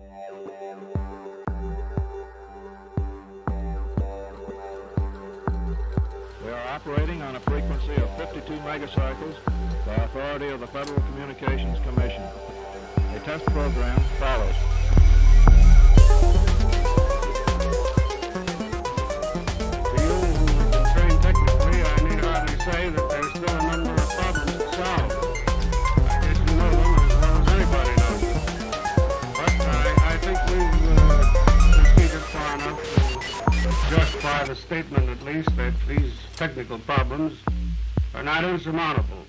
We are operating on a frequency of 52 megacycles by authority of the Federal Communications Commission. A test program follows. To you who have been trained technically, I need hardly say that there's still a number of problems to solve. I guess you know them as well as anybody knows them. But I think we've proceeded far enough to justify the statement, at least, that these technical problems are not insurmountable.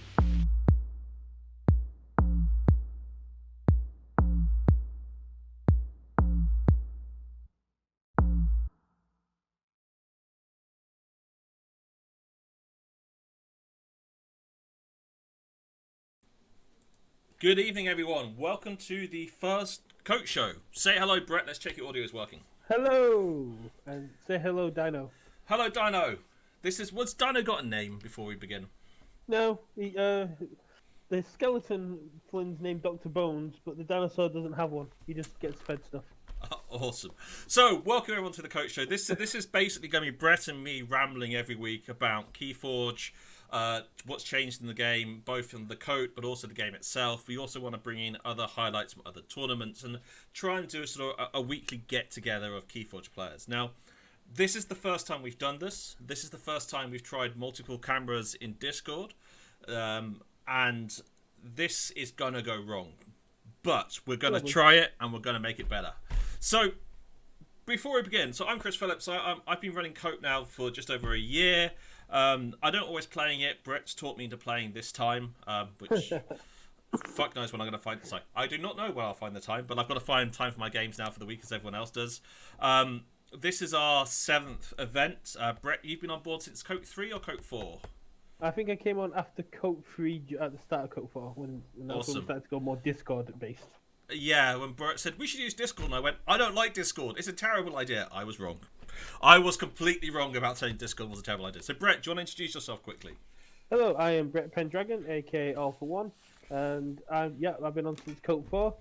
Good evening, everyone. Welcome to the first KOTE Show. Say hello, Brett. Let's check your audio is working. Hello, and say hello, Dino. Hello, Dino. What's Dino got a name before we begin? No, the skeleton one's named Dr. Bones, but the dinosaur doesn't have one. He just gets fed stuff. Awesome. So, welcome everyone to the KOTE Show. This is basically going to be Brett and me rambling every week about Keyforge, what's changed in the game, both in the KOTE but also the game itself. We also want to bring in other highlights from other tournaments and try and do a sort of a weekly get-together of Keyforge players. Now, this is the first time we've done this. This is the first time we've tried multiple cameras in Discord, and this is going to go wrong. But we're going to try it, and we're going to make it better. So, before we begin, so I'm Chris Phillips. I've been running KOTE now for just over a year. I don't always playing it. Brett's taught me into playing this time, which fuck knows when I'm going to find the time. I do not know where I'll find the time, but I've got to find time for my games now for the week as everyone else does. This is our 7th event. Brett, you've been on board since KOTE 3 or KOTE 4? I think I came on after KOTE 3 at the start of KOTE 4, when Awesome. we started to go more Discord-based. Yeah, when Brett said, we should use Discord, and I went, I don't like Discord. It's a terrible idea. I was wrong. I was completely wrong about saying Discord was a terrible idea. So, Brett, do you want to introduce yourself quickly? Hello, I am Brett Pendragon, aka All for One, and I've been on since KOTE 4.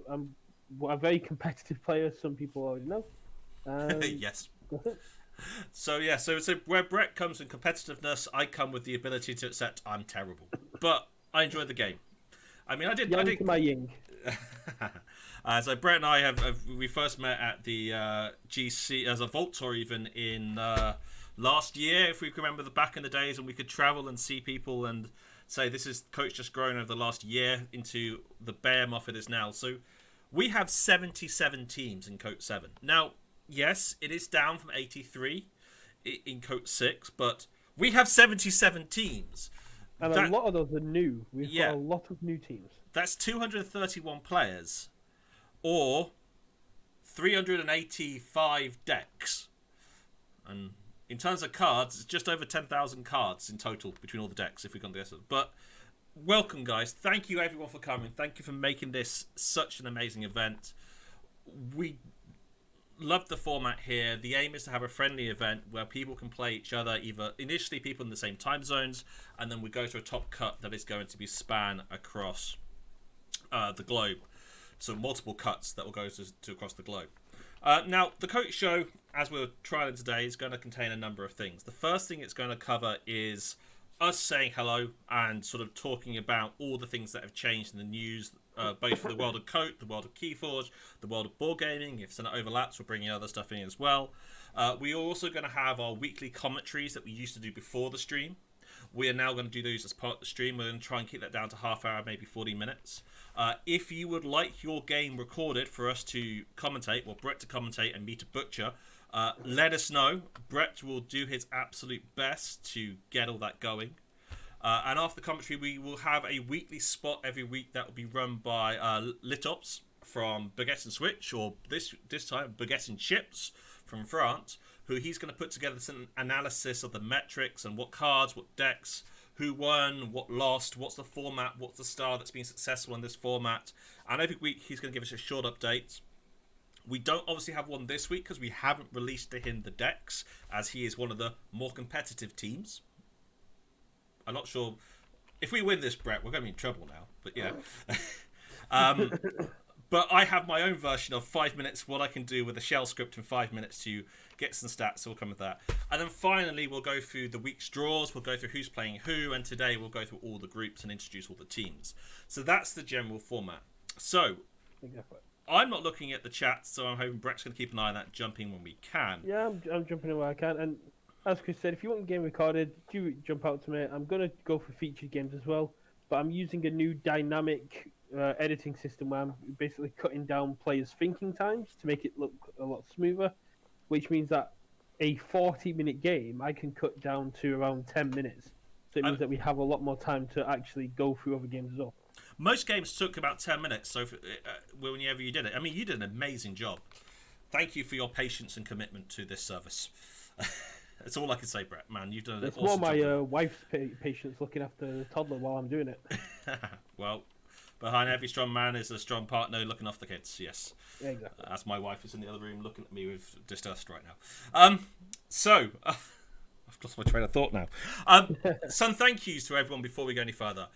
I'm a very competitive player. Some people already know. Yes. So where Brett comes in competitiveness, I come with the ability to accept I'm terrible. But I enjoyed the game. I mean, I did. To my ying. So Brett and I we first met at the GC as a Vault tour even in last year, if we can remember the back in the days, and we could travel and see people and say this is KOTE's just grown over the last year into the behemoth it is now. So we have 77 teams in KOTE 7. Now, yes, it is down from 83 in KOTE 6, but we have 77 teams. And a lot of those are new. We've got a lot of new teams. That's 231 players, or 385 decks. And in terms of cards, it's just over 10,000 cards in total between all the decks, if we can guess it. But welcome, guys. Thank you, everyone, for coming. Thank you for making this such an amazing event. We love the format here. The aim is to have a friendly event where people can play each other, either initially people in the same time zones, and then we go to a top cut that is going to be span across the globe. So multiple cuts that will go to across the globe. Now, the KOTE show, as we're trialing today, is going to contain a number of things. The first thing it's going to cover is us saying hello and sort of talking about all the things that have changed in the news, both for the world of KOTE, the world of Keyforge, the world of board gaming. If some overlaps, we're bringing other stuff in as well. We are also going to have our weekly commentaries that we used to do before the stream. We are now going to do those as part of the stream. We're going to try and keep that down to half hour, maybe 40 minutes. If you would like your game recorded for us to commentate, or Brett to commentate and me to butcher, let us know. Brett will do his absolute best to get all that going. And after the commentary, we will have a weekly spot every week that will be run by Litops from Baguette and Switch, or this time Baguette and Chips from France, who he's going to put together some analysis of the metrics and what cards, what decks, who won, what lost, what's the format, what's the style that's been successful in this format. And every week he's going to give us a short update. We don't obviously have one this week because we haven't released to him the decks, as he is one of the more competitive teams. I'm not sure if we win this, Brett, we're going to be in trouble now. But yeah. But I have my own version of 5 minutes, what I can do with a shell script in 5 minutes to get some stats, so we'll come with that. And then finally, we'll go through the week's draws, we'll go through who's playing who, and today we'll go through all the groups and introduce all the teams. So that's the general format. So, I'm not looking at the chat, so I'm hoping Brett's going to keep an eye on that, jumping when we can. Yeah, I'm jumping in where I can. And as Chris said, if you want a game recorded, do jump out to me. I'm going to go for featured games as well, but I'm using a new dynamic editing system where I'm basically cutting down players' thinking times to make it look a lot smoother, which means that a 40-minute game I can cut down to around 10 minutes. So it means that we have a lot more time to actually go through other games as well. Most games took about 10 minutes, so whenever you did it. I mean, you did an amazing job. Thank you for your patience and commitment to this service. That's all I can say, Brett. Man, you've done an awesome job. It's more my wife's patience looking after the toddler while I'm doing it. Well, behind every strong man is a strong partner looking after the kids, yes. Yeah, exactly. As my wife is in the other room looking at me with disgust right now. I've lost my train of thought now. Some thank yous to everyone before we go any further.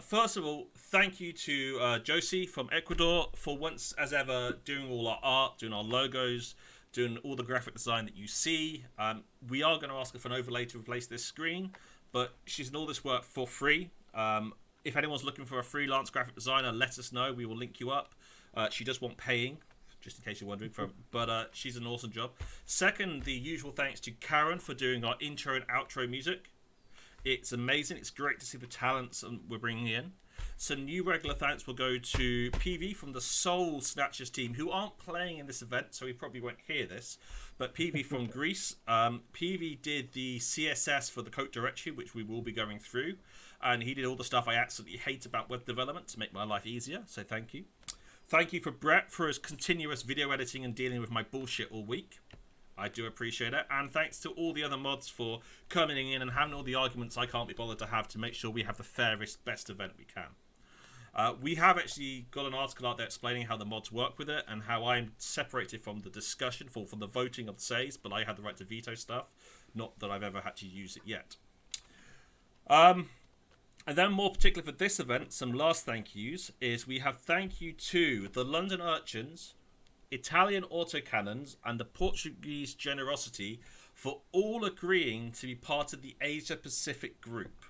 First of all, thank you to Josie from Ecuador for once as ever doing all our art, doing our logos, doing all the graphic design that you see. We are going to ask her for an overlay to replace this screen, but she's done all this work for free. If anyone's looking for a freelance graphic designer, let us know. We will link you up. She does want paying, just in case you're wondering, but she's an awesome job. Second, the usual thanks to Karen for doing our intro and outro music. It's amazing. It's great to see the talents we're bringing in. Some new regular thanks will go to PV from the Soul Snatchers team, who aren't playing in this event, so he probably won't hear this. But PV from Greece. PV did the CSS for the KOTE directory, which we will be going through. And he did all the stuff I absolutely hate about web development to make my life easier, so thank you. Thank you for Brett for his continuous video editing and dealing with my bullshit all week. I do appreciate it. And thanks to all the other mods for coming in and having all the arguments I can't be bothered to have to make sure we have the fairest, best event we can. We have actually got an article out there explaining how the mods work with it and how I'm separated from the discussion, from the voting of the says, but I have the right to veto stuff. Not that I've ever had to use it yet. And then more particularly for this event, some last thank yous is we have thank you to the London Urchins, Italian Autocannons, and the Portuguese Generosity for all agreeing to be part of the Asia Pacific group.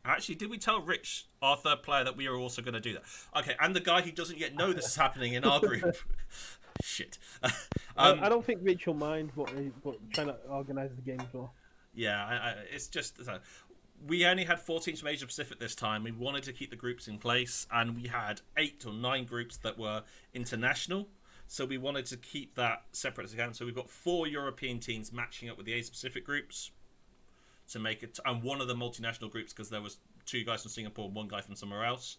Actually, did we tell Rich, our third player, that we are also going to do that? Okay, and the guy who doesn't yet know this is happening in our group. Shit. I don't think Rich will mind, but trying to organise the game as well. Yeah, it's just... we only had 4 teams from Asia Pacific this time. We wanted to keep the groups in place, and we had 8 or 9 groups that were international. So we wanted to keep that separate as again. So we've got 4 European teams matching up with the Asia Pacific groups to make it, and one of the multinational groups because there was 2 guys from Singapore and 1 guy from somewhere else.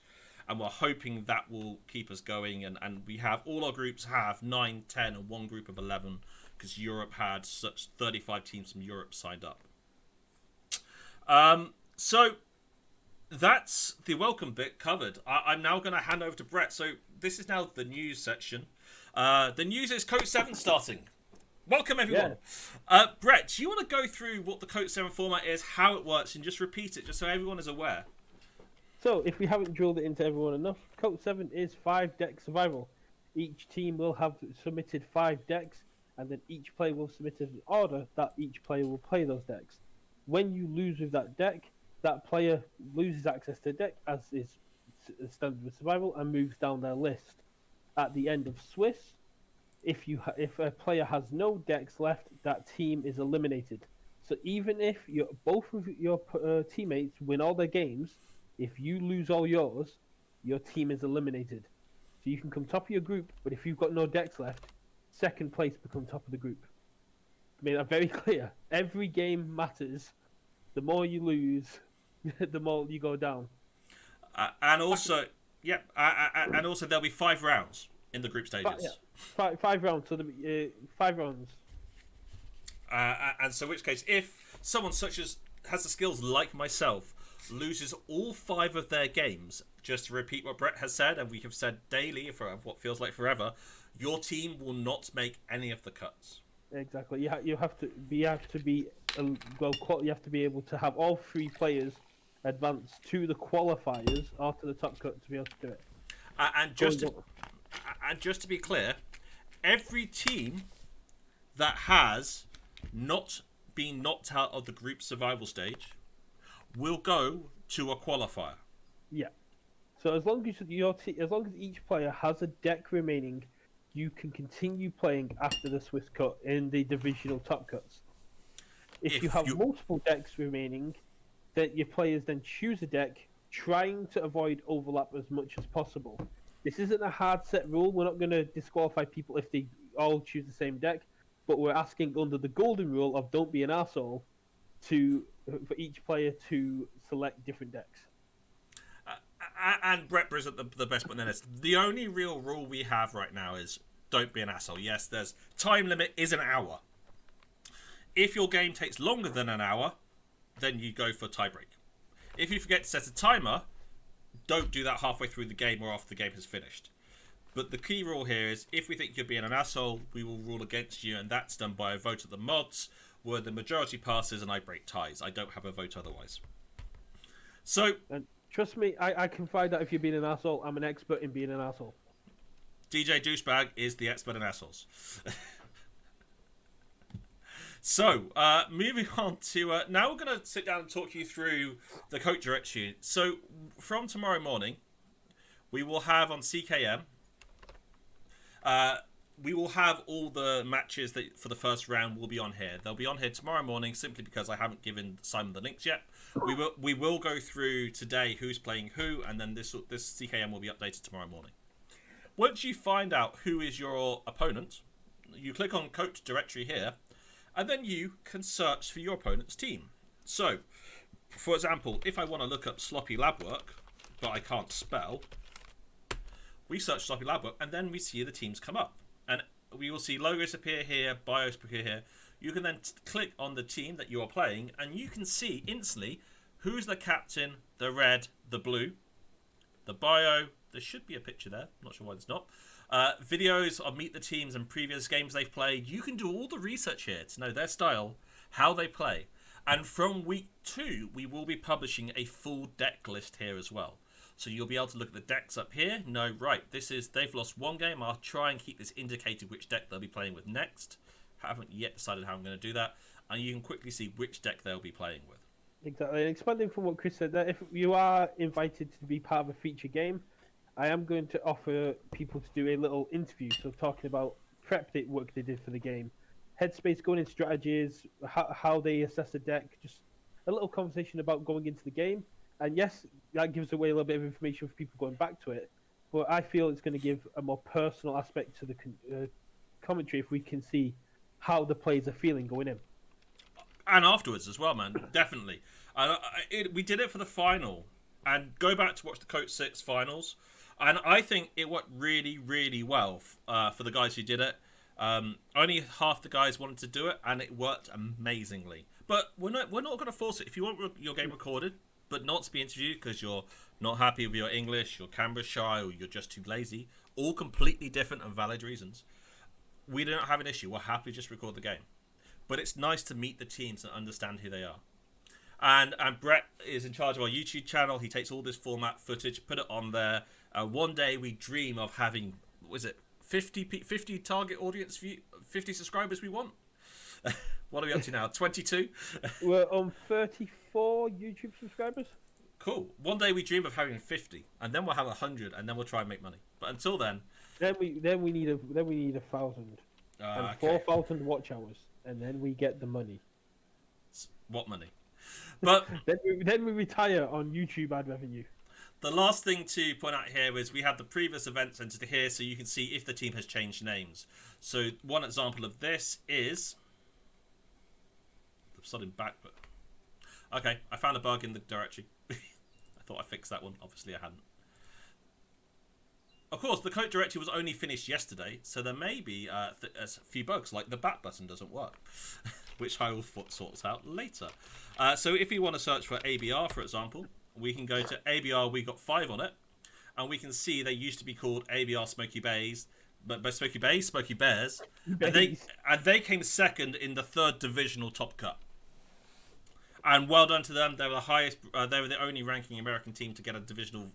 And we're hoping that will keep us going. And we have all our groups have 9, 10, and 1 group of 11 because Europe had such 35 teams from Europe signed up. So that's the welcome bit covered. I'm now going to hand over to Brett. So this is now the news section. The news is KOTE 7 starting. Welcome, everyone. Yeah. Brett, do you want to go through what the KOTE 7 format is, how it works, and just repeat it, just so everyone is aware? So, if we haven't drilled it into everyone enough, KOTE 7 is 5-deck survival. Each team will have submitted 5 decks, and then each player will submit an order that each player will play those decks. When you lose with that deck, that player loses access to the deck, as is standard with survival, and moves down their list. At the end of Swiss, if a player has no decks left, that team is eliminated. So even if both of your teammates win all their games, if you lose all yours, your team is eliminated. So you can come top of your group, but if you've got no decks left, second place become top of the group. I mean, I'm very clear. Every game matters. The more you lose, the more you go down. And also there'll be 5 rounds in the group stages. Five rounds. So there'll be 5 rounds. And so, in which case, if someone such as has the skills like myself loses all 5 of their games, just to repeat what Brett has said, and we have said daily for what feels like forever, your team will not make any of the cuts. Exactly. You have to be able to have all 3 players advance to the qualifiers or to the top cut to be able to do it. And just to be clear, every team that has not been knocked out of the group survival stage will go to a qualifier. Yeah. So as long as as long as each player has a deck remaining, you can continue playing after the Swiss cut in the divisional top cuts. If you have multiple decks remaining, then your players then choose a deck, trying to avoid overlap as much as possible. This isn't a hard set rule. We're not going to disqualify people if they all choose the same deck, but we're asking under the golden rule of don't be an arsehole for each player to select different decks. And Brett isn't the best button in this. The only real rule we have right now is don't be an asshole. Yes, there's time limit is an hour. If your game takes longer than an hour, then you go for tiebreak. If you forget to set a timer, don't do that halfway through the game or after the game has finished. But the key rule here is if we think you're being an asshole, we will rule against you, and that's done by a vote of the mods, where the majority passes and I break ties. I don't have a vote otherwise. So... Trust me, I can find out if you're being an asshole. I'm an expert in being an asshole. DJ Douchebag is the expert in assholes. So, moving on to... now we're going to sit down and talk you through the KOTE directory. So, from tomorrow morning, we will have on CKM... we will have all the matches that for the first round will be on here. They'll be on here tomorrow morning simply because I haven't given Simon the links yet. We will go through today who's playing who, and then this CKM will be updated tomorrow morning. Once you find out who is your opponent, you click on KOTE directory here, and then you can search for your opponent's team. So, for example, if I want to look up Sloppy Lab Work, but I can't spell, we search Sloppy Lab Work, and then we see the teams come up. And we will see logos appear here, bios appear here. You can then click on the team that you are playing, and you can see instantly who's the captain, the red, the blue, the bio. There should be a picture there. I'm not sure why there's not. Videos of meet the teams and previous games they've played. You can do all the research here to know their style, how they play. And from week 2, we will be publishing a full deck list here as well. So you'll be able to look at the decks up here. No, right, they've lost one game. I'll try and keep this indicated which deck they'll be playing with next. Haven't yet decided how I'm going to do that. And you can quickly see which deck they'll be playing with. Exactly. And expanding from what Chris said, that if you are invited to be part of a feature game, I am going to offer people to do a little interview. So talking about prep work they did for the game, headspace going in strategies, how they assess a deck, just a little conversation about going into the game. And yes, that gives away a little bit of information for people going back to it. But I feel it's going to give a more personal aspect to the commentary if we can see how the players are feeling going in. And afterwards as well, man. Definitely. We did it for the final. And go back to watch the KOTE 6 finals. And I think it worked really, really well for the guys who did it. Only half the guys wanted to do it, and it worked amazingly. But we're not going to force it. If you want your game recorded, but not to be interviewed because you're not happy with your English, you're camera shy, or you're just too lazy, all completely different and valid reasons, we don't have an issue. We're happy to just record the game. But it's nice to meet the teams and understand who they are. And Brett is in charge of our YouTube channel. He takes all this format footage, put it on there. One day we dream of having, 50 target audience view, 50 subscribers we want? What are we up to now? 22? We're on 34 YouTube subscribers. Cool. One day we dream of having 50, and then we'll have 100, and then we'll try and make money. But until then, we need 1,000 and 4,000 watch hours, and then we get the money. What money? But then we retire on YouTube ad revenue. The last thing to point out here is we have the previous events entered here, so you can see if the team has changed names. So one example of this is the sudden back, but okay, I found a bug in the directory. I thought I fixed that one. Obviously, I hadn't. Of course, the KOTE directory was only finished yesterday, so there may be a few bugs, like the back button doesn't work, which I will sort out later. So if you want to search for ABR, for example, we can go to ABR, we got 5 on it, and we can see they used to be called ABR Smoky Bays, but Smoky Bears, and they came second in the 3rd divisional top cut. And well done to them. They were the highest. They were the only ranking American team to get a divisional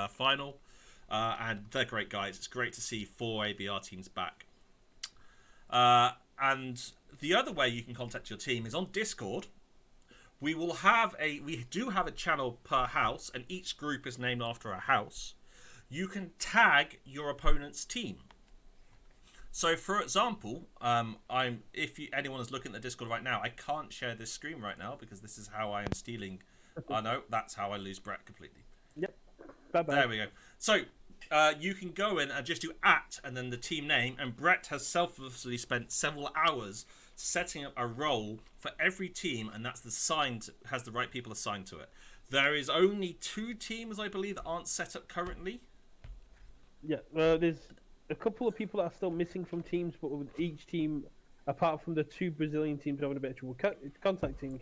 final. and they're great guys. It's great to see 4 ABR teams back. And the other way you can contact your team is on Discord. We do have a channel per house, and each group is named after a house. You can tag your opponent's team. So, for example, if anyone is looking at the Discord right now, I can't share this screen right now because this is how I am stealing. I know that's how I lose Brett completely. Yep. Bye-bye. There we go. So, you can go in and just do @ and then the team name, and Brett has selflessly spent several hours setting up a role for every team, and that's has the right people assigned to it. There is only 2 teams, I believe, that aren't set up currently. Yeah, there's a couple of people that are still missing from teams, but with each team, apart from the 2 Brazilian teams having a bit of trouble contacting,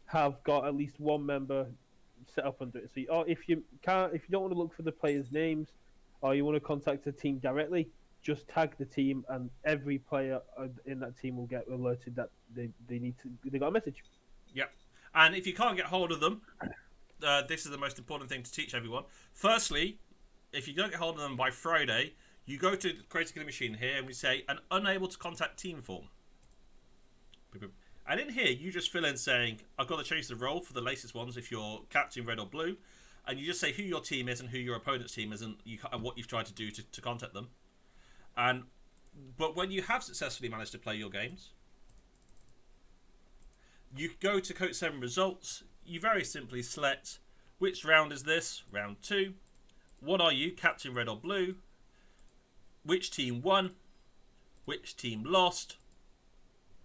have got at least one member set up under it. So, if you don't want to look for the players' names, or you want to contact the team directly, just tag the team, and every player in that team will get alerted that they got a message. Yep. And if you can't get hold of them, this is the most important thing to teach everyone. Firstly, if you don't get hold of them by Friday, you go to Create a Killing Machine here, and we say an unable to contact team form. And in here, you just fill in saying, I've got to change the role for the latest ones if you're captain red or blue, and you just say who your team is and who your opponent's team is, and what you've tried to do to contact them. But when you have successfully managed to play your games, you go to KOTE 7 results. You very simply select which round is this, round 2. What are you, captain red or blue? Which team won? Which team lost?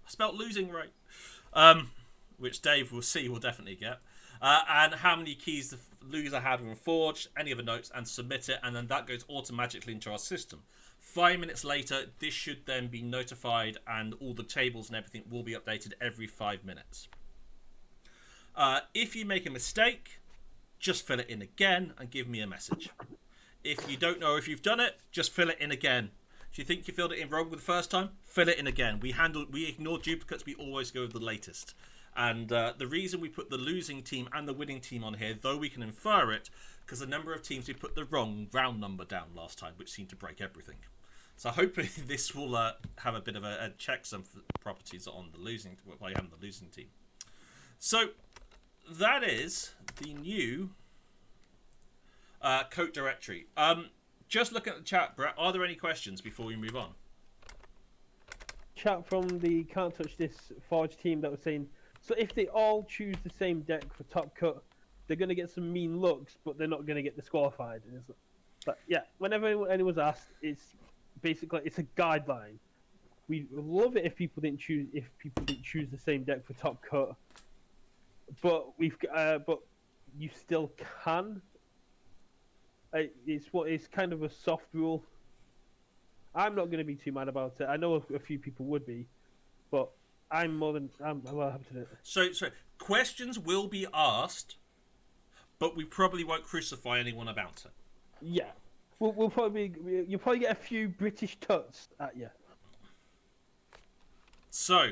I spelt losing right. Which Dave will definitely get. And how many keys the loser had when forged, any other notes, and submit it, and then that goes automatically into our system. 5 minutes later, this should then be notified, and all the tables and everything will be updated every 5 minutes. If you make a mistake, just fill it in again and give me a message. If you don't know if you've done it, just fill it in again. If you think you filled it in wrong with the first time, fill it in again. We ignore duplicates. We always go with the latest. And the reason we put the losing team and the winning team on here, though we can infer it, because the number of teams we put the wrong round number down last time, which seemed to break everything. So hopefully this will have a bit of a checksum properties on the losing. Well, I am the losing team. So that is the new KOTE directory. Just looking at the chat, Brett, are there any questions before we move on? Chat from the Can't Touch This Forge team that was saying, so if they all choose the same deck for top cut, they're going to get some mean looks, but they're not going to get disqualified. But yeah, whenever anyone's asked, it's basically it's a guideline. We love it if people didn't choose the same deck for top cut, but you still can. It's kind of a soft rule. I'm not going to be too mad about it. I know a few people would be, but I'm well happy to do it. So questions will be asked, but we probably won't crucify anyone about it. Yeah, you'll probably get a few British tuts at you. So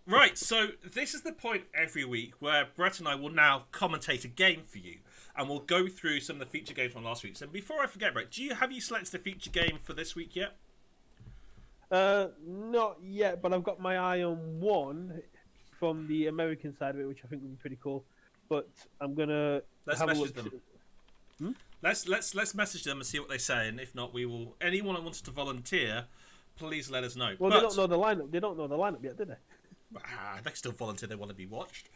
this is the point every week where Brett and I will now commentate a game for you, and we'll go through some of the feature games from last week. So before I forget, Brett, have you selected a feature game for this week yet? Not yet, but I've got my eye on one from the American side of it, which I think would be pretty cool. But I'm gonna message them. Let's message them and see what they say, and if not, we will. Anyone that wants to volunteer, please let us know. Well, they don't know the lineup. They don't know the lineup yet, do they? They still volunteer. They want to be watched,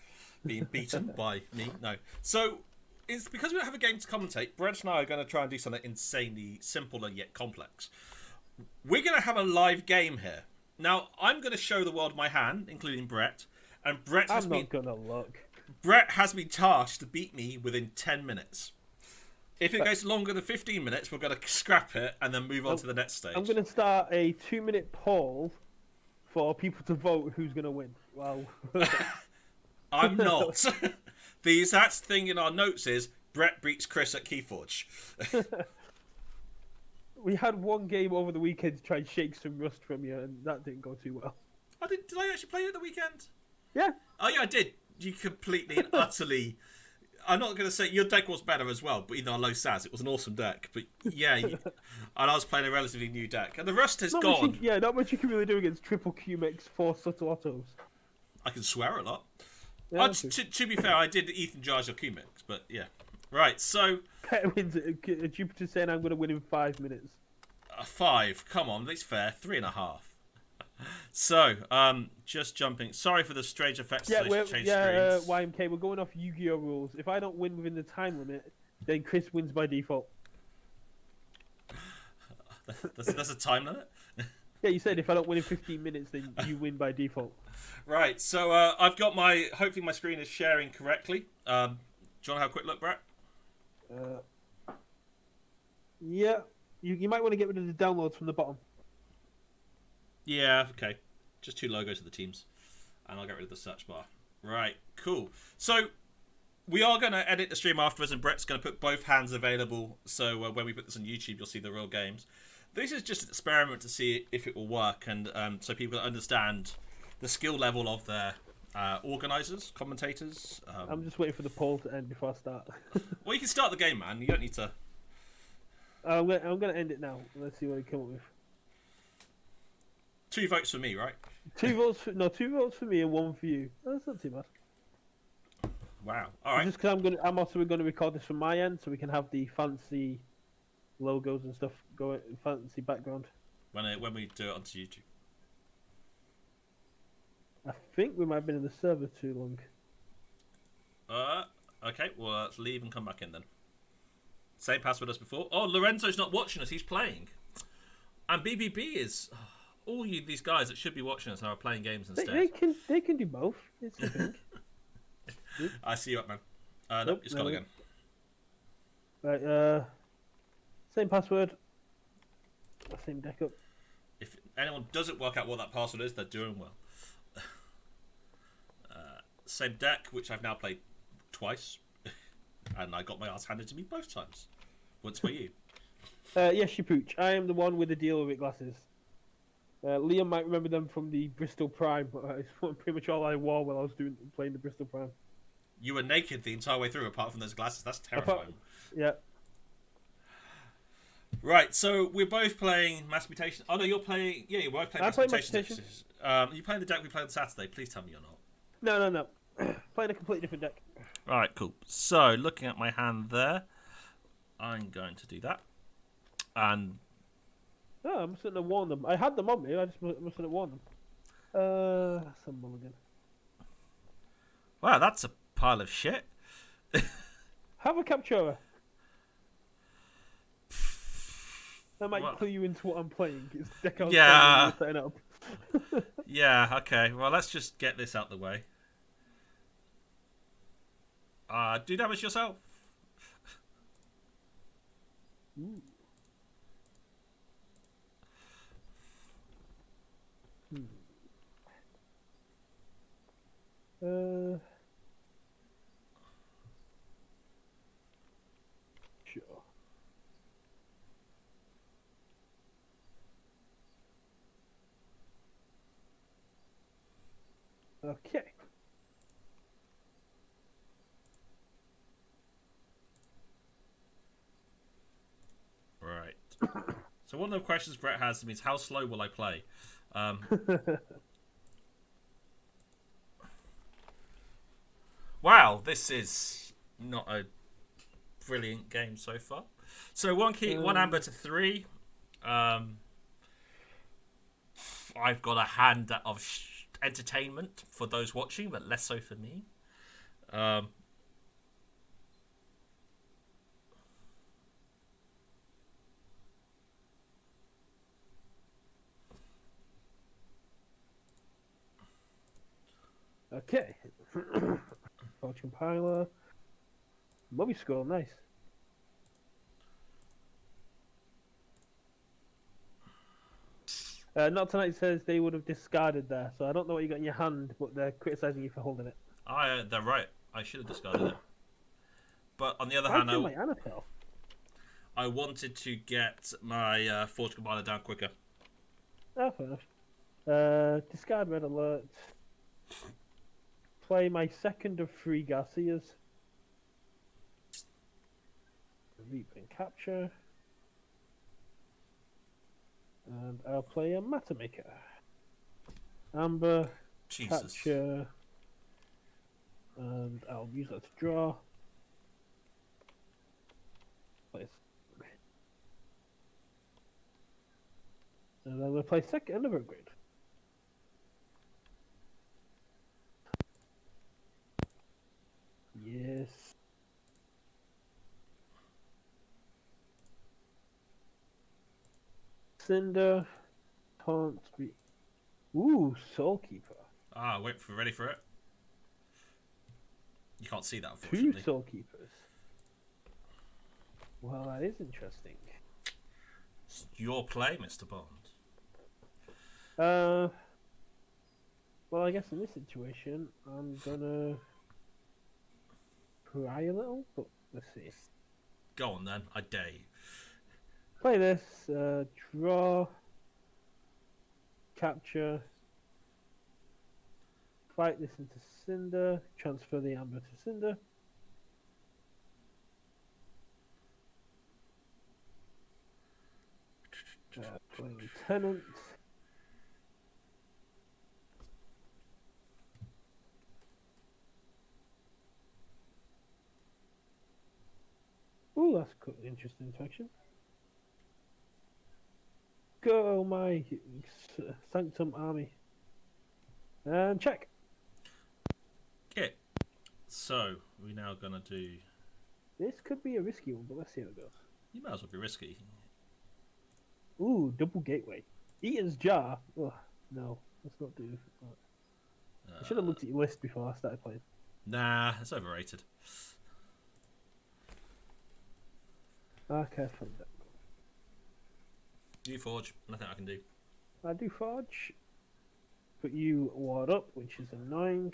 being beaten by me. No. So it's because we don't have a game to commentate. Brett and I are going to try and do something insanely simple and yet complex. We're going to have a live game here. Now I'm going to show the world my hand, including Brett, and Brett has been tasked to beat me within 10 minutes. If it goes longer than 15 minutes, we're going to scrap it and then move on to the next stage. I'm going to start a 2-minute poll for people to vote who's going to win. Wow. I'm not. The exact thing in our notes is Brett beats Chris at Keyforge. We had one game over the weekend to try and shake some rust from you, and that didn't go too well. Did I actually play it at the weekend? Yeah. Oh, yeah, I did. You completely and utterly I'm not going to say your deck was better as well, but even on low stats, it was an awesome deck. But yeah, and I was playing a relatively new deck, and the rust has gone. Not much you can really do against triple QMX 4 subtle autos. I can swear a lot. Yeah, to be fair, I did Ethan Jars your Q mix, but yeah. Right, so Pet wins it. Jupiter saying I'm going to win in 5 minutes. 5. Come on, that's fair. 3.5. So, just jumping. Sorry for the strange effects. YMK, we're going off Yu-Gi-Oh rules. If I don't win within the time limit, then Chris wins by default. That's a time limit? Yeah, you said if I don't win in 15 minutes, then you win by default. Right, so I've got hopefully my screen is sharing correctly. Do you want to have a quick look, Brett? Yeah, you might want to get rid of the downloads from the bottom. Yeah, okay. Just 2 logos of the teams. And I'll get rid of the search bar. Right, cool. So, we are going to edit the stream afterwards, and Brett's going to put both hands available. So, when we put this on YouTube, you'll see the real games. This is just an experiment to see if it will work, and so people understand the skill level of their organisers, commentators. I'm just waiting for the poll to end before I start. Well, you can start the game, man. You don't need to... I'm going to end it now. Let's see what we come up with. 2 votes for me, right? 2 votes for me and 1 for you. Oh, that's not too bad. Wow. All right. Just because I'm also going to record this from my end, so we can have the fancy logos and stuff going, fancy background. When we do it onto YouTube. I think we might have been in the server too long. Okay. Well, let's leave and come back in then. Same password as before. Oh, Lorenzo's not watching us. He's playing. And BBB is... all these guys that should be watching us are playing games instead. They can do both. It's a thing. I see you up, man. Nope, it's gone again. Right, same password. Same deck up. If anyone doesn't work out what that password is, they're doing well. Same deck, which I've now played twice. And I got my ass handed to me both times. Once by you. Yes, you pooch. I am the one with the deal with glasses. Liam might remember them from the Bristol Prime. It's pretty much all I wore while I was playing the Bristol Prime. You were naked the entire way through, apart from those glasses. That's terrifying. Yeah. Right, so we're both playing Mass Mutation. Oh no, you're playing. Yeah, you're both playing Mass Mutation. You playing the deck we played on Saturday? Please tell me you're not. No. Playing a completely different deck. Alright, cool. So, looking at my hand there, I'm going to do that. And... oh, I mustn't have worn them. I had them on me, I just mustn't have worn them. That's a mulligan. Wow, that's a pile of shit. Have a Captura. That might clue you into what I'm playing. It's the deck I was setting up. Yeah, okay. Well, let's just get this out the way. Do damage yourself. Ooh. Sure. Okay. Right. So one of the questions Brett has is, how slow will I play? Wow, this is not a brilliant game so far. So 1 key, 1 amber to 3. I've got a hand of entertainment for those watching, but less so for me. Okay. Fortune Piler. Mummy Scroll, nice. Not Tonight says they would have discarded there, so I don't know what you got in your hand, but they're criticising you for holding it. They're right. I should have discarded it. But on the other hand, I wanted to get my Forge Compiler down quicker. Oh, fair enough. Discard Red Alert. Play my second of 3 Garcias. Reap and Capture. And I'll play a Matter Maker. Amber, Jesus. Capture. And I'll use that to draw. Place. And I'm going to play another upgrade. Yes. Cinder. Taunt. Ooh, Soulkeeper. Ah, ready for it. You can't see that, Two unfortunately. Soulkeepers. Well, that is interesting. It's your play, Mr. Bond. Well, I guess in this situation, I'm gonna cry a little, but let's see. Go on then, I dare you. Play this, draw, capture, fight this into Cinder, transfer the Amber to Cinder. Playing Tenant. Ooh, that's an interesting interaction. Go, my Sanctum Army. And check. Okay. So, we're now going to do... This could be a risky one, but let's see how it goes. You might as well be risky. Ooh, double gateway. Eaton's Jar. Oh, no, let's not do that. I should have looked at your list before I started playing. Nah, it's overrated. Okay, fine. You Forge, nothing I can do. I do Forge. Put you ward up, which is annoying.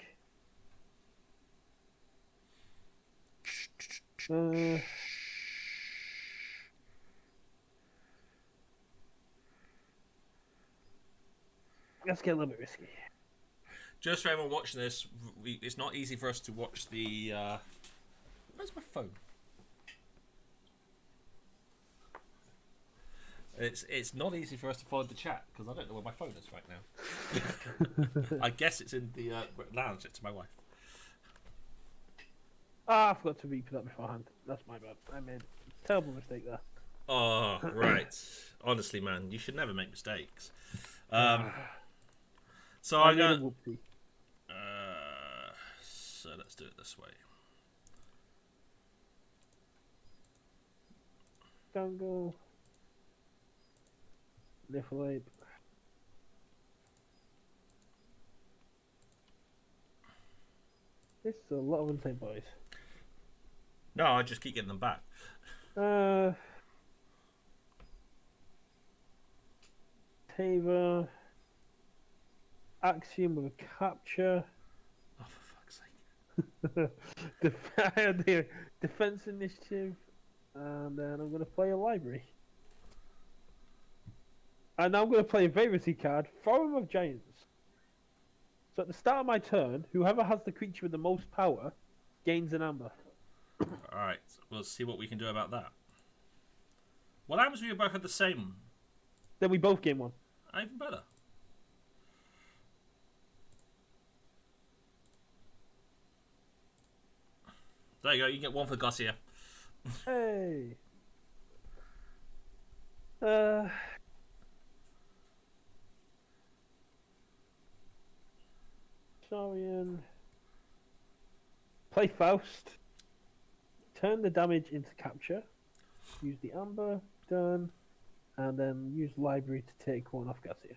Let's get a little bit risky. Just for everyone watching this, it's not easy for us to watch the... Where's my phone? It's not easy for us to follow the chat, because I don't know where my phone is right now. I guess it's in the lounge next to my wife. Ah, I forgot to read that beforehand. That's my bad. I made a terrible mistake there. Oh, right. Honestly, man, you should never make mistakes. So I'm going to... So let's do it this way. Dangle. Niflate. This is a lot of untamed boys. No, I just keep getting them back. Taver. Axiom with a capture. Oh, for fuck's sake. I had the defense initiative, and then I'm going to play a library. And now I'm going to play a Verity card, Forum of Giants. So at the start of my turn, whoever has the creature with the most power gains an amber. Alright, we'll see what we can do about that. What happens if we both had the same? Then we both gain one. Even better. There you go, you get one for Garcia. Hey. Saurian. Play Faust. Turn the damage into capture. Use the amber. Done. And then use library to take one off Garcia.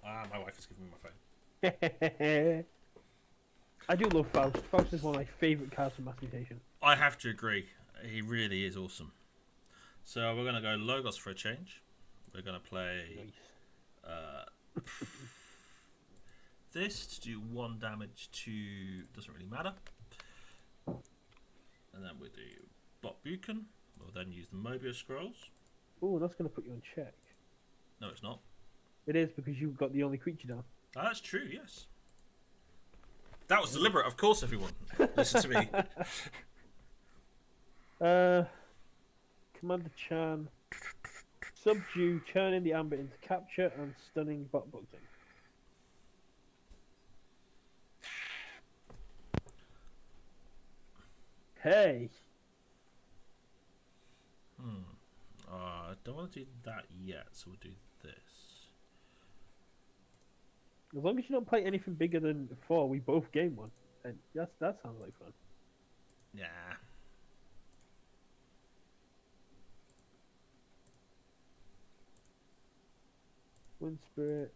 Ah, my wife is giving me my phone. I do love Faust. Faust is one of my favourite cards from Mass Mutation. I have to agree. He really is awesome. So we're going to go Logos for a change. We're going to play this to do 1 damage to... doesn't really matter. And then we'll do Bot Buchan. We'll then use the Mobius Scrolls. Oh, that's going to put you on check. No, it's not. It is because you've got the only creature down. Ah, that's true, yes. That was deliberate, of course, everyone. Listen to me. Commander Chan. Subdue, turning the amber into capture, and stunning bot boxing. Hey! I don't want to do that yet, so we'll do this. As long as you don't play anything bigger than 4, we both game one. And that sounds like fun. Yeah. Wind Spirit.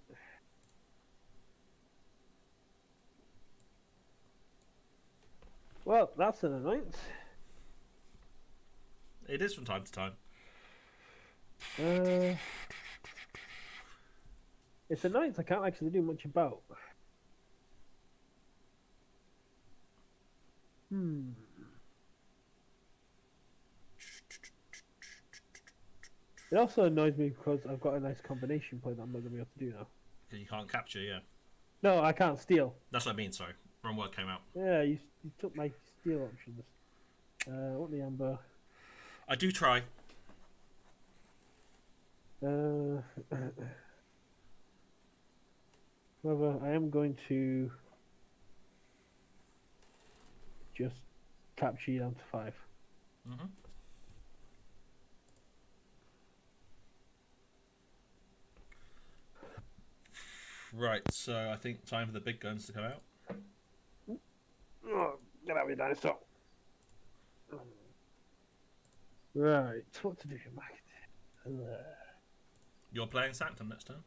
Well, that's an annoyance. It is from time to time. It's annoyance I can't actually do much about. It also annoys me because I've got a nice combination play that I'm not going to be able to do now. Because you can't capture, yeah. No, I can't steal. That's what I mean, sorry. Wrong word came out. Yeah, you took my steal options. What the amber? I do try. However, I am going to just capture you down to 5. Mm-hmm. Right, so I think time for the big guns to come out. Oh, get out of here, dinosaur. Right, what to do, Mike? You're playing Sanctum next turn.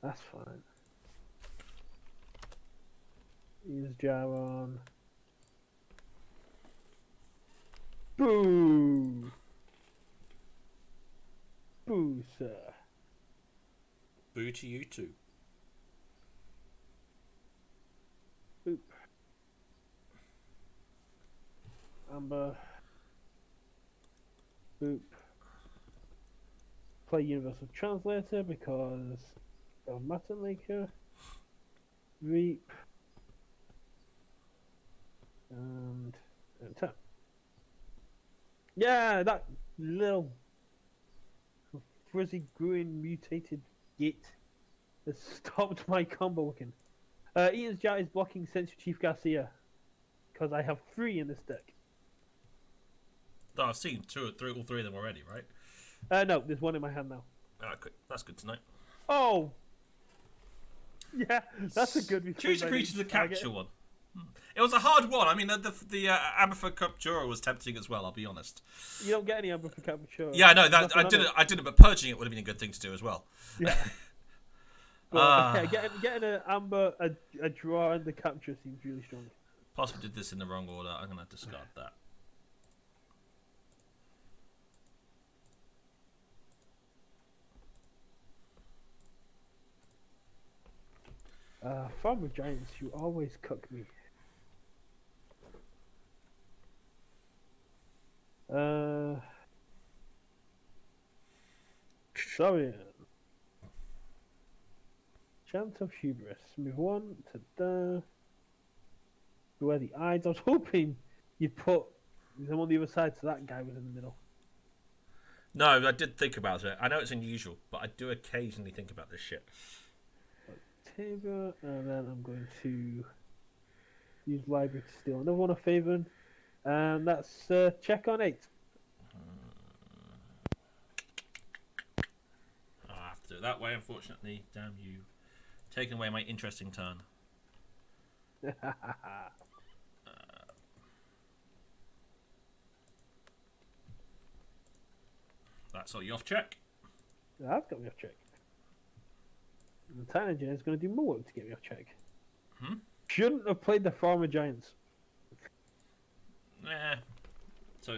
That's fine. Use Jaron. Boo! Boo, sir. Boo to you too. Boop. Amber. Boop. Play Universal Translator because of Matter Maker. Reap. And enter. Yeah, that little frizzy green mutated git has stopped my combo working. Ian's Jar is blocking Sentry Chief Garcia because I have 3 in this deck. Oh, I've seen all three of them already, right? No, there's 1 in my hand now. Okay, that's good to know. Oh! Yeah, that's a good Choose a creature to capture one. It was a hard one. I mean, the Amber Captura was tempting as well, I'll be honest. You don't get any Amber for Capture. Yeah, I know. That I didn't, but purging it would have been a good thing to do as well. Yeah. But yeah, getting an Amber, a draw, and the capture seems really strong. Possibly did this in the wrong order. I'm going to discard that. Farmer Giants, you always cook me. Sorry. Chance of Hubris. Move 1 to there. Where the eyes. I was hoping you'd put them on the other side so that guy was in the middle. No, I did think about it. I know it's unusual, but I do occasionally think about this shit. Table, and then I'm going to use library to steal another one of Faven, and that's check on 8. I'll have to do it that way, unfortunately. Damn you. Taking away my interesting turn. That's all you off check. That's got me off check. The Titan Engineer is going to do more work to get me off check. Shouldn't have played the Farmer Giants. Nah. So.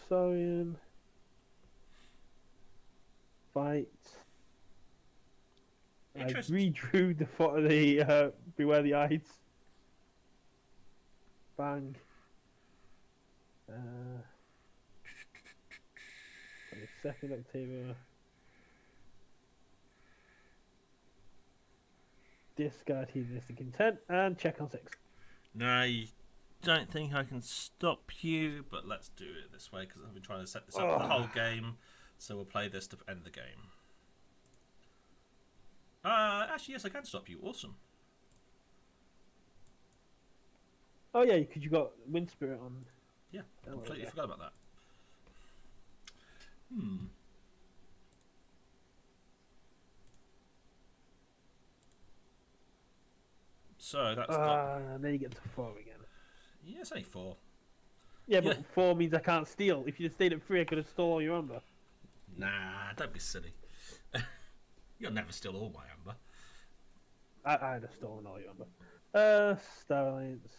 Saurian. Fight. I redrew the Beware the Eyes. Bang. Second Octavia. discard hedonistic intent, and check on 6. Now, I don't think I can stop you, but let's do it this way because I've been trying to set this up the whole game. So we'll play this to end the game. Actually, yes, I can stop you. Awesome. Oh yeah, because you got Wind Spirit on. Yeah, completely forgot about that. So that's and then you get to 4 again. Yeah, it's only 4. Yeah, but 4 means I can't steal. If you'd stayed at 3, I could have stolen all your amber. Nah, don't be silly. You'll never steal all my amber. I'd have stolen all your amber. Star Alliance.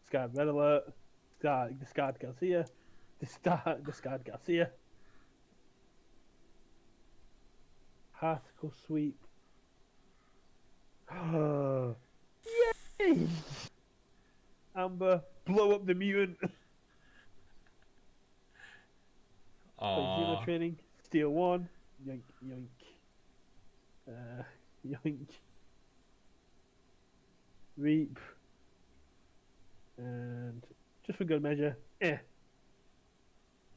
Discard Red Alert. Discard Garcia. Discard Garcia. Particle Sweep. Yay! Amber, blow up the mutant. Zero training. Steal 1. Yoink, yoink. Yoink. Reap. And just for good measure, Yeah,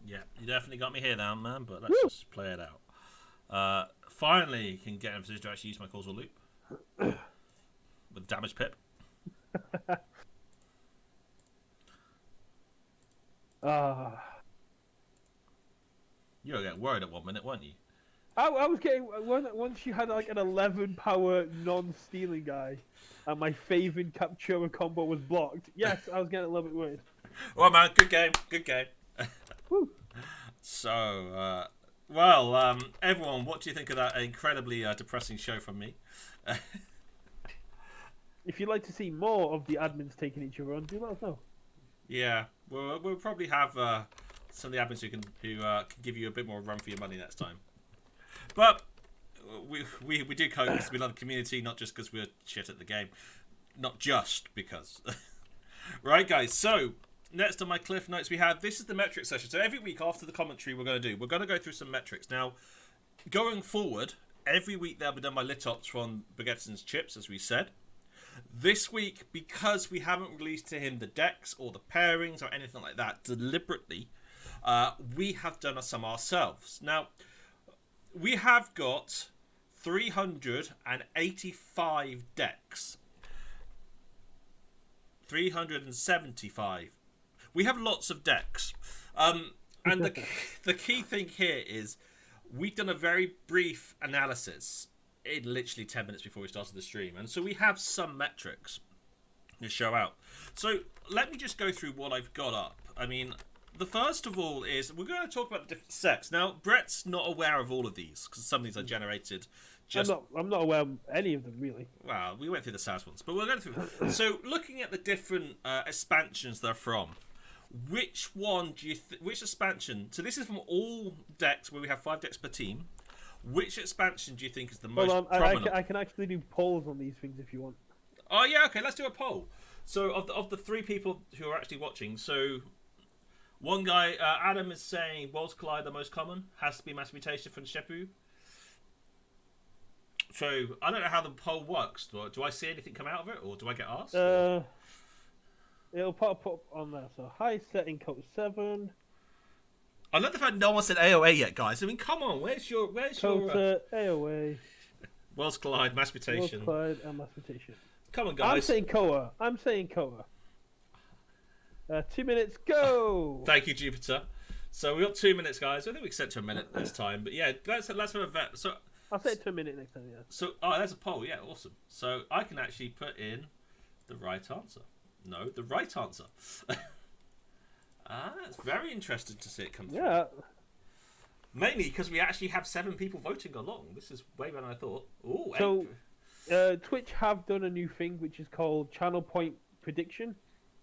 you definitely got me here now, man, but let's just play it out. Finally, can get in a position to actually use my causal loop. With damage pip. You were getting worried at 1 minute, weren't you? I was getting once you had like an 11 power non-stealing guy, and my Faven Captura combo was blocked. Yes, I was getting a little bit worried. Well, man, good game, good game. Woo. So, everyone, what do you think of that incredibly depressing show from me? If you'd like to see more of the admins taking each other on, do let us know. Yeah, we'll probably have some of the admins who can give you a bit more run for your money next time. But we do cope because we love the community, not just because we're shit at the game. Not just because. Right, guys, so next on my cliff notes we have, this is the metric session. So every week after the commentary we're going to go through some metrics. Now, going forward, every week they'll be done by Litops from Baguette's Chips, as we said. This week, because we haven't released to him the decks or the pairings or anything like that deliberately, we have done some ourselves. Now, we have got 385 decks. 375. We have lots of decks. And the key thing here is we've done a very brief analysis in literally 10 minutes before we started the stream. And so we have some metrics to show out. So let me just go through what I've got up. I mean, the first of all is we're going to talk about the different sets. Now, Brett's not aware of all of these because some of these are generated. I'm not aware of any of them, really. Well, we went through the SAS ones, but we're going through. So, looking at the different expansions they're from, which one do you which expansion? So this is from all decks where we have 5 decks per team. Which expansion do you think is the most prominent? I can actually do polls on these things if you want. Oh yeah, okay. Let's do a poll. So of the 3 people who are actually watching, so one guy, Adam, is saying Worlds Collide the most common, has to be Mass Mutation from Shepu. So I don't know how the poll works. Do I see anything come out of it, or do I get asked? It'll pop up on there. So high setting KOTE 7. I love the fact no one said AOA yet, guys. I mean, come on, where's your KOTE, AOA, Worlds Collide, Mass Mutation. Worlds Collide and Mass Mutation. Come on, guys. I'm saying KOTE. 2 minutes, go! Thank you, Jupiter. So we got 2 minutes, guys. I think we can set to a minute this time. But yeah, let's have a vet. So I'll set it to a minute next time, yeah. So, there's a poll. Yeah, awesome. So I can actually put in the right answer. No, the right answer. It's very interesting to see it come through. Yeah. Mainly because we actually have 7 people voting along. This is way better than I thought. Ooh, so, Twitch have done a new thing which is called channel point prediction,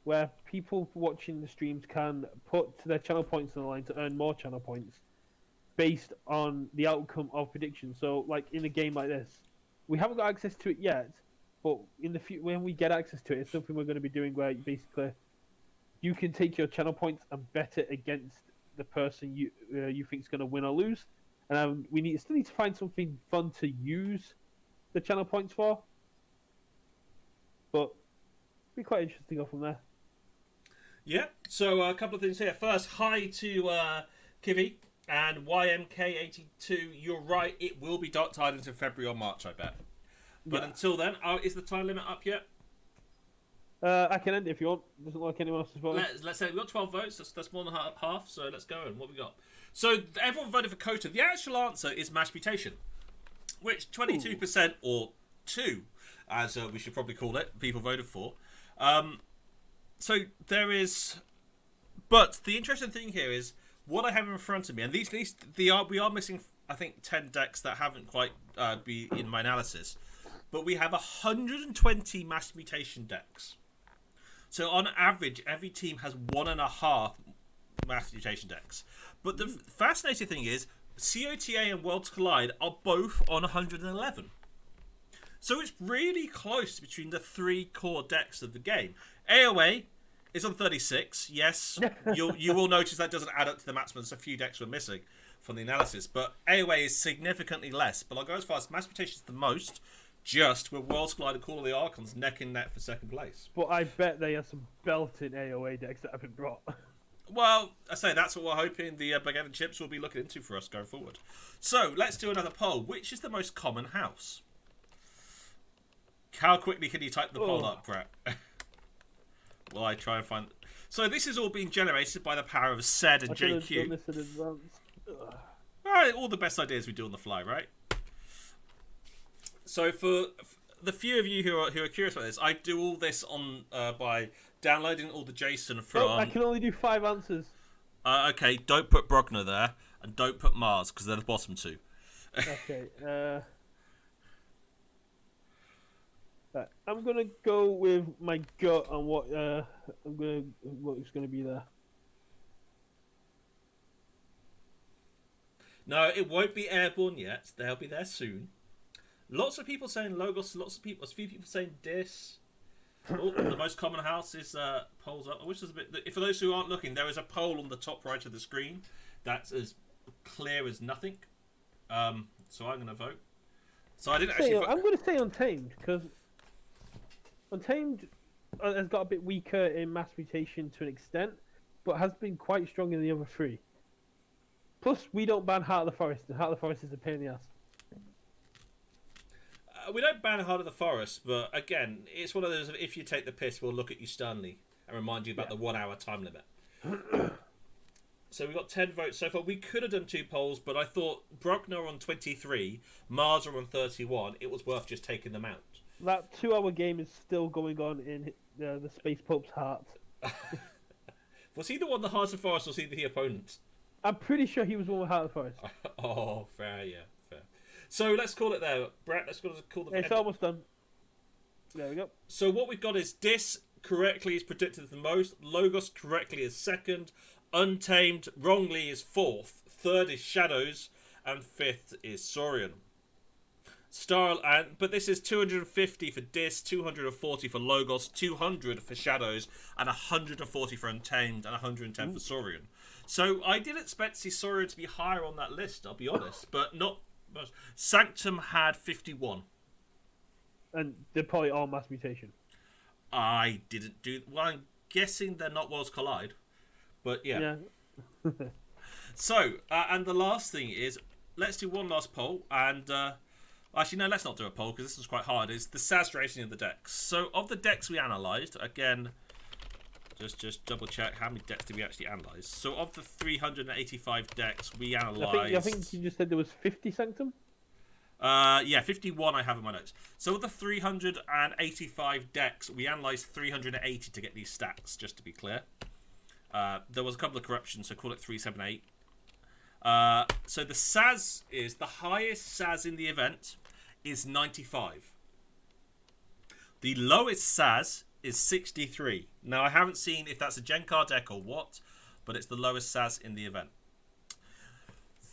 where people watching the streams can put their channel points on the line to earn more channel points based on the outcome of predictions. So, like in a game like this, we haven't got access to it yet, but in the when we get access to it, it's something we're going to be doing where basically you can take your channel points and bet it against the person you think is going to win or lose. And we still need to find something fun to use the channel points for. But be quite interesting to go from there. Yeah, so a couple of things here. First, hi to Kivi and YMK82. You're right, it will be Dark Tidings in February or March, I bet. But until then, is the time limit up yet? I can end it if you want. Doesn't like anyone else's vote. Let's say we've got 12 votes. That's more than half, so let's go. And what we got? So everyone voted for KOTE. The actual answer is mass mutation, which 22% or 2, as we should probably call it, people voted for. So there is, but the interesting thing here is what I have in front of me, and we are missing, I think, 10 decks that haven't quite be in my analysis, but we have 120 mass mutation decks. So on average, every team has 1.5 mass mutation decks. But the fascinating thing is, COTA and Worlds Collide are both on 111. So it's really close between the 3 core decks of the game. AOA is on 36. Yes, you will notice that doesn't add up to the maximum. There's a few decks we're missing from the analysis. But AOA is significantly less. But I'll go as far as mass mutation is the most, just with Worlds Collide and Call of the Archons neck and neck for second place. But I bet they have some belting AOA decks that have been brought. Well, I say that's what we're hoping the Baguette Chips will be looking into for us going forward. So let's do another poll. Which is the most common house? How quickly can you type the poll up, Brett? Well, I try and find. So this is all being generated by the power of SED and JQ. Done this in advance. Right, all the best ideas we do on the fly, right? So for the few of you who are curious about this, I do all this on by downloading all the JSON from. I can only do 5 answers. Okay, don't put Brogner there, and don't put Mars because they're the bottom 2. Okay. Right, I'm gonna go with my gut on what's gonna be there. No, it won't be Airborne yet. They'll be there soon. Lots of people saying Logos. A few people saying Dis. The most common house is polls up. I wish there's a bit. For those who aren't looking, there is a poll on the top right of the screen that's as clear as nothing. So I'm going to vote. So I didn't actually. I'm going to say Untamed because Untamed has got a bit weaker in mass mutation to an extent, but has been quite strong in the other 3. Plus, we don't ban Heart of the Forest, and Heart of the Forest is a pain in the ass. We don't ban Heart of the Forest, but again, it's one of those. If you take the piss, we'll look at you sternly and remind you about the 1 hour time limit. So we got 10 votes so far. We could have done 2 polls, but I thought Bruckner on 23, Mars on 31. It was worth just taking them out. That 2-hour game is still going on in the Space Pope's heart. Was he the one, the Heart of the Forest, or was he the opponent? I'm pretty sure he was one with Heart of the Forest. Oh, fair, yeah, fair. So let's call it there, Brett. Let's call the. It's almost done. There we go. So what we've got is Dis correctly is predicted as the most. Logos correctly is second. Untamed wrongly is 4th. 3rd is Shadows, and 5th is Saurian. But this is 250 for Dis, 240 for Logos, 200 for Shadows, and 140 for Untamed, and 110 for Saurian. So I did expect to see Saurian to be higher on that list, I'll be honest, but not. Sanctum had 51. And they're probably all mass mutation. I didn't do. Well, I'm guessing they're not Worlds Collide, but yeah. So, and the last thing is, let's do one last poll, and actually no, let's not do a poll because this was quite hard. Is the SAS rating of the decks? So, of the decks we analysed, again, just double check how many decks did we actually analyse. So, of the 385 decks we analysed, I think you just said there was 50 Sanctum. Yeah, 51 I have in my notes. So of the 385 decks, we analysed 380 to get these stats, just to be clear. There was a couple of corruptions, so call it 378. So the SAS is, the highest SAS in the event is 95. The lowest SAS is 63. Now, I haven't seen if that's a Gen card deck or what, but it's the lowest SAS in the event.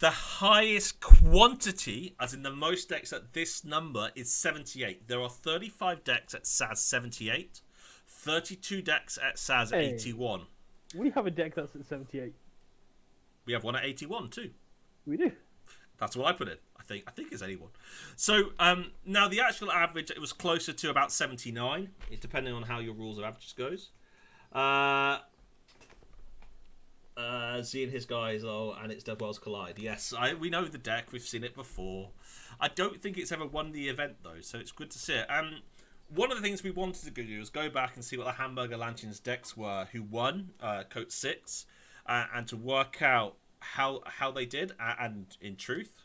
The highest quantity, as in the most decks at this number, is 78. There are 35 decks at SAS 78, 32 decks at SAS 81. We have a deck that's at 78. We have one at 81 too. We do. That's what I put in. I I think it's anyone. So now the actual average, it was closer to about 79, depending on how your rules of averages goes. Z and his guys, and it's Dead Worlds Collide. Yes, we know the deck. We've seen it before. I don't think it's ever won the event though, so it's good to see it. One of the things we wanted to do was go back and see what the Hamburger Lanterns decks were who won KOTE 6, and to work out how they did. And in truth,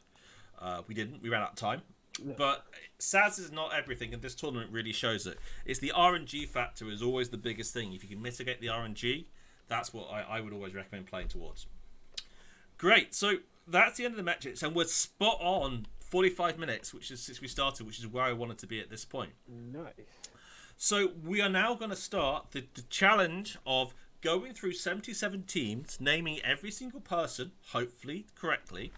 we didn't. We ran out of time. No. But SADS is not everything, and this tournament really shows it. It's the RNG factor is always the biggest thing. If you can mitigate the RNG, that's what I would always recommend playing towards. Great. So that's the end of the metrics, and we're spot on 45 minutes, which is since we started, which is where I wanted to be at this point. Nice. So we are now going to start the challenge of going through 77 teams, naming every single person, hopefully correctly,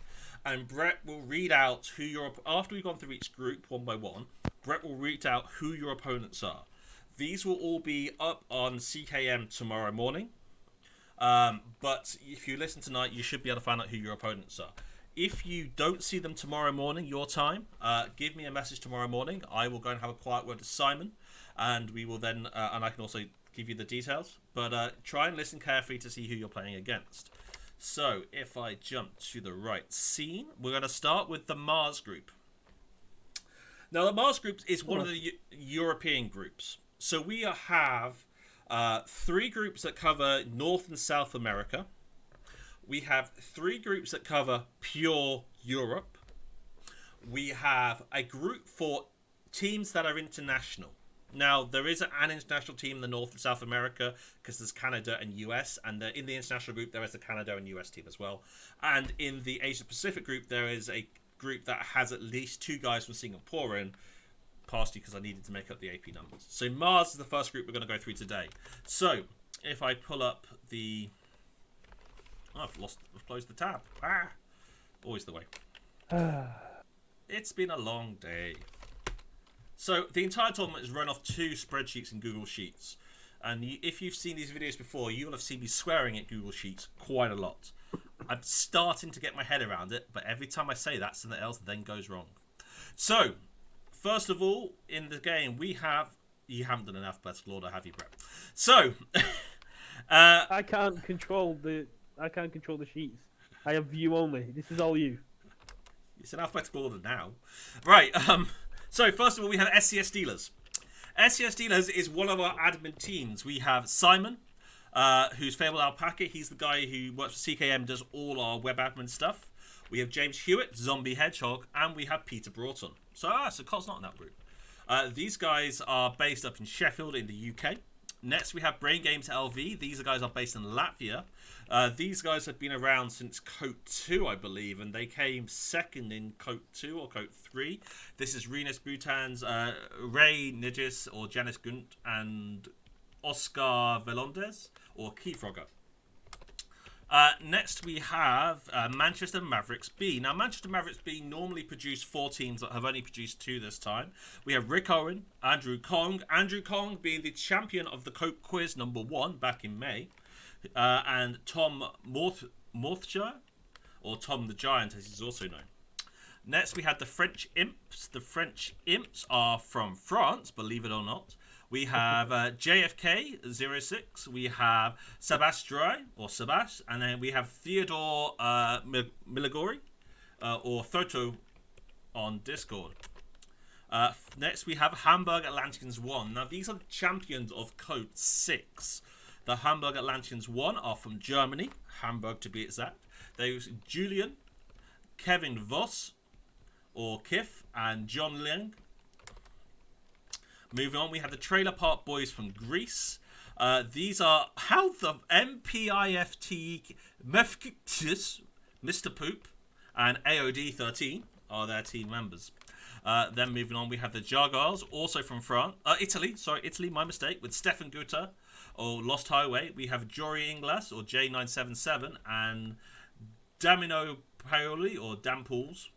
and Brett will read out who your... After we've gone through each group one by one, Brett will read out who your opponents are. These will all be up on CKM tomorrow morning. But if you listen tonight, you should be able to find out who your opponents are. If you don't see them tomorrow morning, your time, give me a message tomorrow morning. I will go and have a quiet word with Simon, and we will then, and I can also give you the details. But try and listen carefully to see who you're playing against. So if I jump to the right scene, we're going to start with the Mars group. Now the Mars group is one of the European groups. So we have 3 groups that cover North and South America. We have 3 groups that cover pure Europe. We have a group for teams that are international. Now, there is an international team in the North and South America because there's Canada and US. And in the international group, there is the Canada and US team as well. And in the Asia Pacific group, there is a group that has at least 2 guys from Singapore in. Partially because I needed to make up the AP numbers. So Mars is the first group we're going to go through today. So if I pull up the... Oh, I've closed the tab. Always the way. It's been a long day. So the entire tournament is run off 2 spreadsheets in Google Sheets. And if you've seen these videos before, you'll have seen me swearing at Google Sheets quite a lot. I'm starting to get my head around it, but every time I say that, something else then goes wrong. So, first of all, in the game, we have... You haven't done an alphabetical order, have you, Brett? So... I can't control the sheets. I have view only. This is all you. It's an alphabetical order now. Right, so first of all, we have SCS Dealers. SCS Dealers is one of our admin teams. We have Simon, who's Fable Alpaca. He's the guy who works for CKM, does all our web admin stuff. We have James Hewitt, Zombie Hedgehog, and we have Peter Broughton. So Cole's not in that group. These guys are based up in Sheffield in the UK. Next, we have Brain Games LV. These guys are based in Latvia. These guys have been around since KOTE 2, I believe, and they came second in KOTE 2 or KOTE 3. This is Renus Butans, Ray Nigis or Janice Gunt, and Oscar Velondes or Keyfrogger. Next, we have Manchester Mavericks B. Now, Manchester Mavericks B normally produce 4 teams that have only produced 2 this time. We have Rick Owen, Andrew Kong being the champion of the KOTE Quiz #1 back in May, and Tom Morthshire, or Tom the Giant as he's also known. Next, we had the French Imps. The French Imps are from France, believe it or not. We have JFK06. We have Sebastri or Sebas, and then we have Theodore Miligori or Thoto on Discord. Next, we have Hamburg Atlanteans 1. Now, these are the champions of KOTE 6. The Hamburg Atlanteans 1 are from Germany, Hamburg to be exact. There's Julian, Kevin Voss or Kif, and John Ling. Moving on, we have the Trailer Park Boys from Greece. These are how the MPIFT Mefkis, Mr. Poop, and AOD13 are their team members. Then moving on, we have the Jargars, also from Italy, my mistake, with Stefan Guter or Lost Highway. We have Jory Inglas or J977 and Damino Paoli or Dampools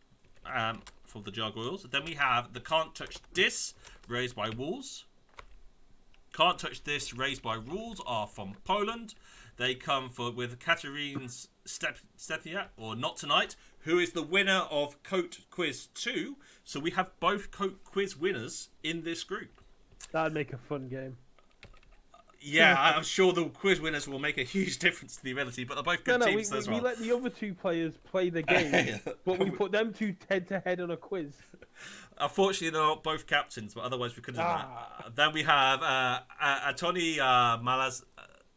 for the Jargars. Then we have the Can't Touch This, raised by Wolves. Can't Touch This, raised by Rules, are from Poland. They come with Katarine Stepia, or Not Tonight, who is the winner of KOTE Quiz 2. So we have both KOTE Quiz winners in this group. That'd make a fun game. Yeah, I'm sure the quiz winners will make a huge difference to the ability, but they're both good teams as well. We let the other two players play the game, but we put them two head-to-head on a quiz. Unfortunately, they're not both captains, but otherwise we could have done that. Then we have Antoni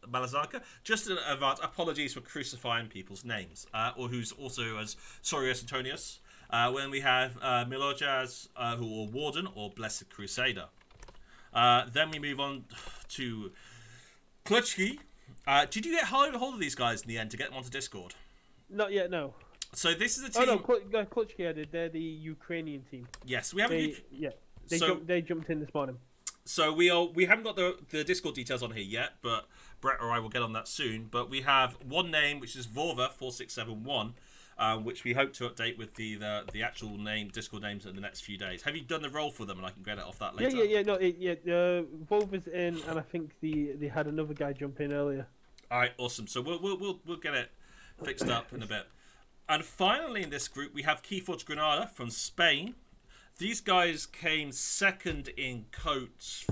Malazanka. Just in advance, apologies for crucifying people's names, or who's also as Sorius Antonius. When we have Milojas, who are Warden or Blessed Crusader. Then we move on to Kluchki. Did you get hold of these guys in the end to get them onto Discord? Not yet, no. So this is a team. Oh no, Kluchki I did. They're the Ukrainian team. Yes, we haven't. They jumped in this morning. So we haven't got the Discord details on here yet, but Brett or I will get on that soon. But we have one name, which is Vorva4671, which we hope to update with the actual Discord names in the next few days. Have you done the role for them, and I can get it off that later? Volva's in, and I think they had another guy jump in earlier. All right, awesome. So we'll get it fixed up in a bit. And finally, in this group, we have Keyforge Granada from Spain. These guys came second in KOTE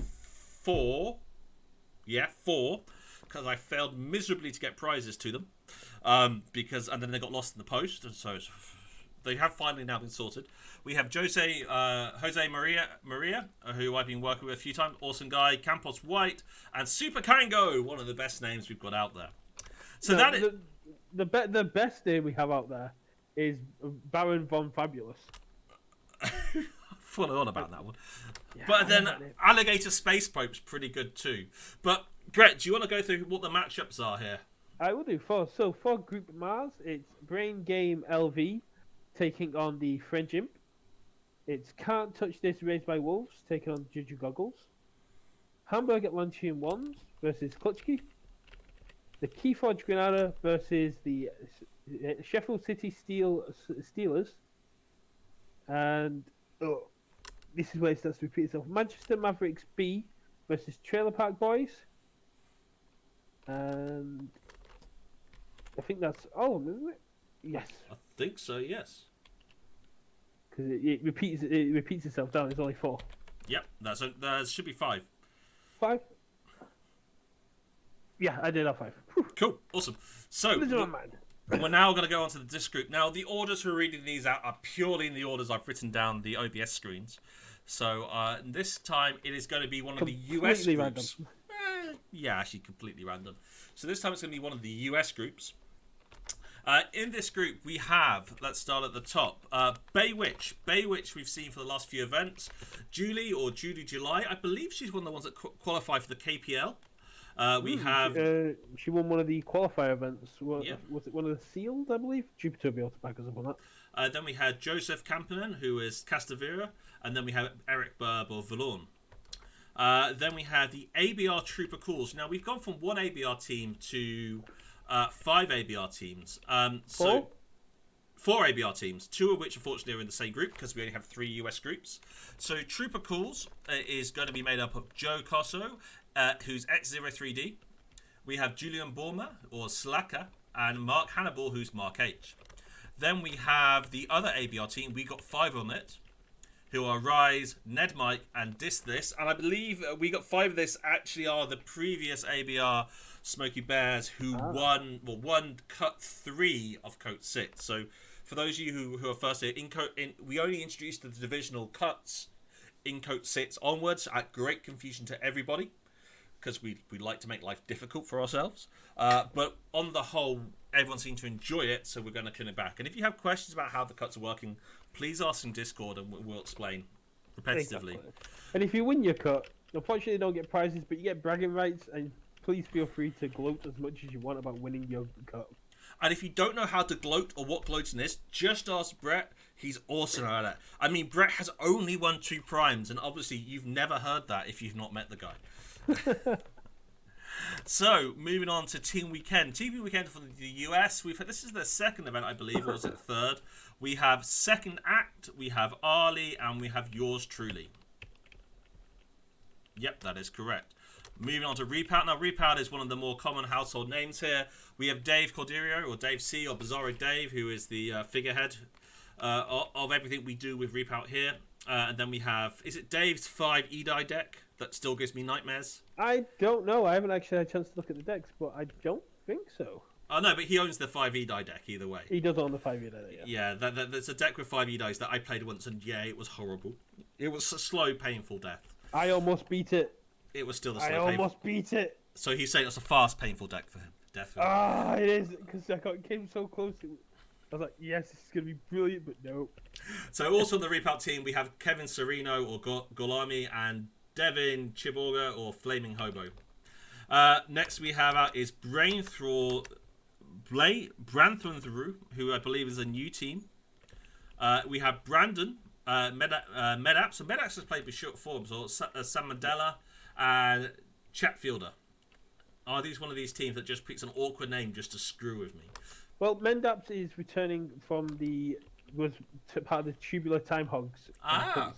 4. Yeah, 4, because I failed miserably to get prizes to them. And then they got lost in the post, and so they have finally now been sorted. We have Jose Maria, who I've been working with a few times, awesome guy, Campos White, and Super Kango, one of the best names we've got out there. So the best name we have out there is Baron von Fabulous. Full on about that one. Yeah, but then Alligator Space Probe's pretty good too. But Brett, do you want to go through what the matchups are here? I will do. For Group Mars, it's Brain Game LV taking on the French Imp. It's Can't Touch This Raised by Wolves taking on Juju Goggles. Hamburg Atlantean Ones versus Kluchki. The Keyforge Granada versus the Sheffield City Steelers. And this is where it starts to repeat itself. Manchester Mavericks B versus Trailer Park Boys. And I think that's all, isn't it? Yes. I think so, yes. Because it repeats itself down. It's only 4. Yep, that should be 5. 5? Yeah, I did have 5. Whew. Cool, awesome. So we're now going to go on to the disc group. Now, the orders for reading these out are purely in the orders I've written down the OBS screens. So this time it is going to be one of the US groups. Random. Yeah, actually completely random. So this time it's going to be one of the US groups. In this group, we have, let's start at the top, Baywitch. Baywitch we've seen for the last few events. Julie July, I believe she's one of the ones that qualify for the KPL. She won one of the qualifier events. Yeah. Was it one of the sealed, I believe? Jupiter will be able to back us up on that. Then we had Joseph Kampanen, who is Castavera. And then we have Eric Burb of Valorn. Then we have the ABR Trooper Calls. Now, we've gone from 1 ABR team to 5 ABR teams. So 4 ABR teams, 2 of which unfortunately are in the same group because we only have 3 US groups. So Trooper Calls is going to be made up of Joe Cosso, who's X03D. We have Julian Borma, or Slacker, and Mark Hannibal, who's Mark H. Then we have the other ABR team. We got 5 on it, who are Rise, Ned Mike, and This. And I believe we got 5 of this actually are the previous ABR Smoky Bears who won cut 3 of KOTE 6. So for those of you who are first here, we only introduced the divisional cuts in KOTE 6 onwards at great confusion to everybody because we like to make life difficult for ourselves. But on the whole, everyone seemed to enjoy it, so we're going to turn it back. And if you have questions about how the cuts are working, please ask in Discord and we'll explain repetitively. Exactly. And if you win your cut, unfortunately you don't get prizes, but you get bragging rights, and please feel free to gloat as much as you want about winning your cut. And if you don't know how to gloat or what gloating is, just ask Brett. He's awesome at it. I mean, Brett has only won 2 primes, and obviously you've never heard that if you've not met the guy. So, moving on to Team Weekend. Team Weekend for the US. This is their second event, I believe, or was it third? We have Second Act, we have Arlie, and we have yours truly. Yep, that is correct. Moving on to Repout. Now, Repout is one of the more common household names here. We have Dave Corderio, or Dave C, or Bizarro Dave, who is the figurehead of everything we do with Repout here. And then we have, is it Dave's 5 E-Die deck that still gives me nightmares? I don't know. I haven't actually had a chance to look at the decks, but I don't think so. Oh, no, but he owns the 5 E-Die deck either way. He does own the 5 deck, yeah. Yeah, there's a deck with 5 E-Dies that I played once, and yeah, it was horrible. It was a slow, painful death. I almost beat it. It was still a slow, I painful... almost beat it. So he's saying it's a fast, painful deck for him. Definitely. Ah, it is, because I came so close. I was like, yes, this is going to be brilliant, but no. So also on the Repout team, we have Kevin Serino, or Golami, and Devin Chiborga, or Flaming Hobo. Next we have out is Branthanthru, who I believe is a new team. We have Brandon, Medaps. So Medaps has played with short forms, or Sam Mandela, and Chatfielder. Are these one of these teams that just picks an awkward name just to screw with me? Well, Mendaps is returning from part of the Tubular Time Hogs. Ah,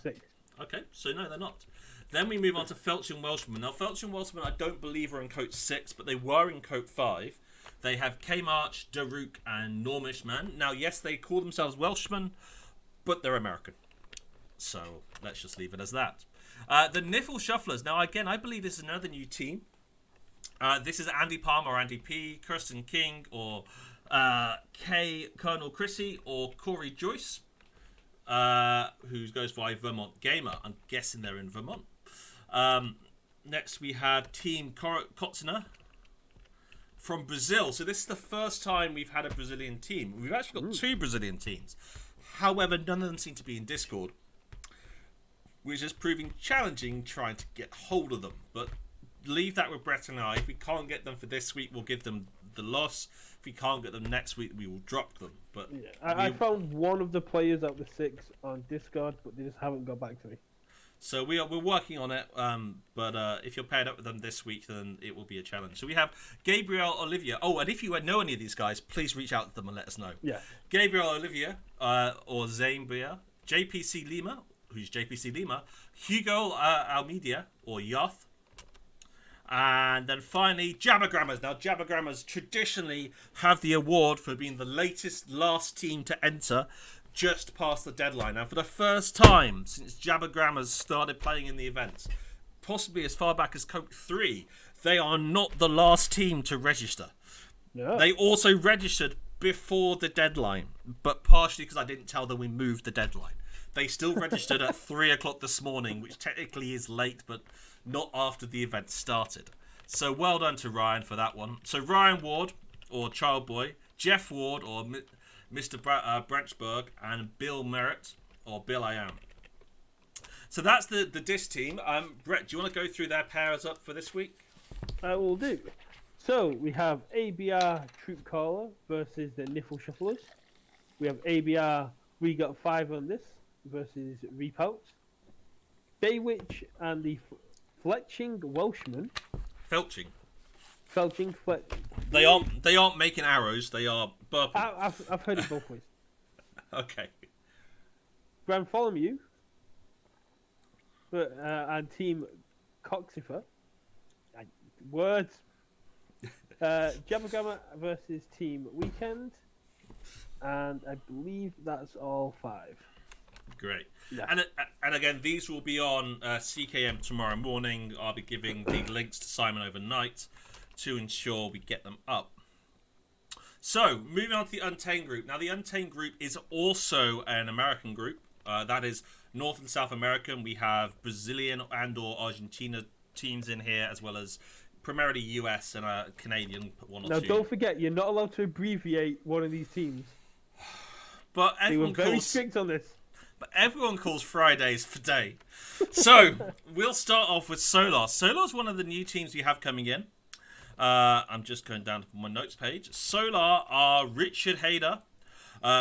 okay. So no, they're not. Then we move on to Felch and Welshman. Now, Felch and Welshman, I don't believe are in KOTE 6, but they were in KOTE 5. They have K-March, Daruk, and Normishman. Now, yes, they call themselves Welshmen, but they're American. So let's just leave it as that. The Niffle Shufflers. Now, again, I believe this is another new team. This is Andy Palmer, or Andy P, Kirsten King, or K. Colonel Chrissy, or Corey Joyce, who goes by Vermont Gamer. I'm guessing they're in Vermont. Next, we have Team Kotzner from Brazil. So this is the first time we've had a Brazilian team. We've actually got 2 Brazilian teams. However, none of them seem to be in Discord, which is proving challenging trying to get hold of them. But leave that with Brett and I. If we can't get them for this week, we'll give them the loss. If we can't get them next week, we will drop them. But yeah, I found one of the players out of the 6 on Discord, but they just haven't got back to me. So we're working on it. But if you're paired up with them this week, then it will be a challenge. So we have Gabriel Olivier. Oh, and if you know any of these guys, please reach out to them and let us know. Yeah. Gabriel Olivier, or Zambia, JPC Lima, who's JPC Lima, Hugo Almeida, or Yoth. And then finally, Jabbergrammers. Now, Jabbergrammers traditionally have the award for being the last team to enter just past the deadline. Now, for the first time since Jabbergrammers started playing in the events, possibly as far back as KOTE 3, they are not the last team to register. Yeah. They also registered before the deadline, but partially because I didn't tell them we moved the deadline. They still registered at 3 o'clock this morning, which technically is late, but not after the event started. So well done to Ryan for that one. So Ryan Ward, or Child Boy, Jeff Ward, or Mr. Branchberg, and Bill Merritt, or Bill I Am. So that's the DIS team. Brett, do you want to go through their pairs up for this week? I will do. So we have ABR Troop Caller versus the Niffle Shufflers. We have ABR We Got 5 on this versus Repout. Baywitch and the Fletching Welshman. Felching. They aren't making arrows. They are burping. I've heard it both ways. Okay. Bartholomew and Team Coxifer. Words. Jabbergamma versus Team Weekend. And I believe that's all 5. Great. Yeah. And again, these will be on CKM tomorrow morning. I'll be giving the links to Simon overnight to ensure we get them up. So, moving on to the Untamed group. Now, the Untamed group is also an American group. That is North and South American. We have Brazilian and or Argentina teams in here, as well as primarily US and a Canadian one or two. Now, don't forget, you're not allowed to abbreviate one of these teams. But they were very strict on this. But everyone calls Fridays for day. So, we'll start off with Solar. Solar's one of the new teams we have coming in. I'm just going down to my notes page. Solar are Richard Hayder,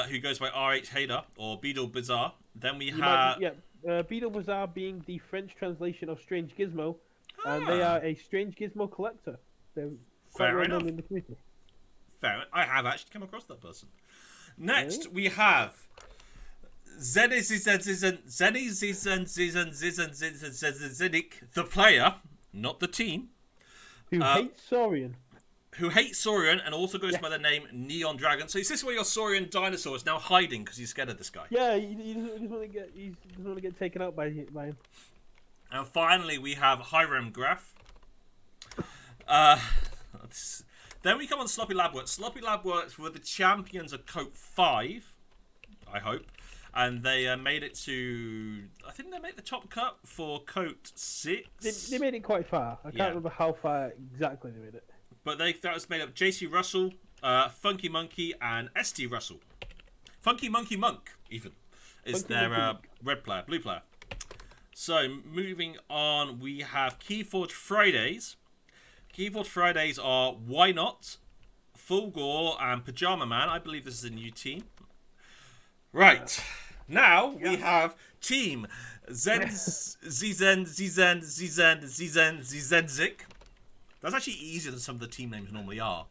who goes by RH Hayder, or Beedle Bazaar. Then we have... Beedle Bazaar being the French translation of Strange Gizmo. And they are a Strange Gizmo collector. They're quite well known in the community. Fair. I have actually come across that person. Next, we have... Zenik, the player, not the team. Who hates Saurian. Who hates Saurian and also goes by the name Neon Dragon. So is this where your Saurian dinosaur is now hiding because he's scared of this guy? Yeah, he doesn't want to get taken out by him. And finally, we have Hiram Graph. Then we come on Sloppy Labworks. Sloppy Labworks were the champions of KOTE 5, I hope. And they made it to... I think they made the top cut for KOTE 6. They made it quite far. I can't remember how far exactly they made it. But that was made up JC Russell, Funky Monkey, and ST Russell. Funky Monkey Monk, even, is their blue player. So, moving on, we have Keyforge Fridays. Keyforge Fridays are Why Not, Full Gore, and Pajama Man. I believe this is a new team. Right. Now, we have Team Zenzik. That's actually easier than some of the team names normally are.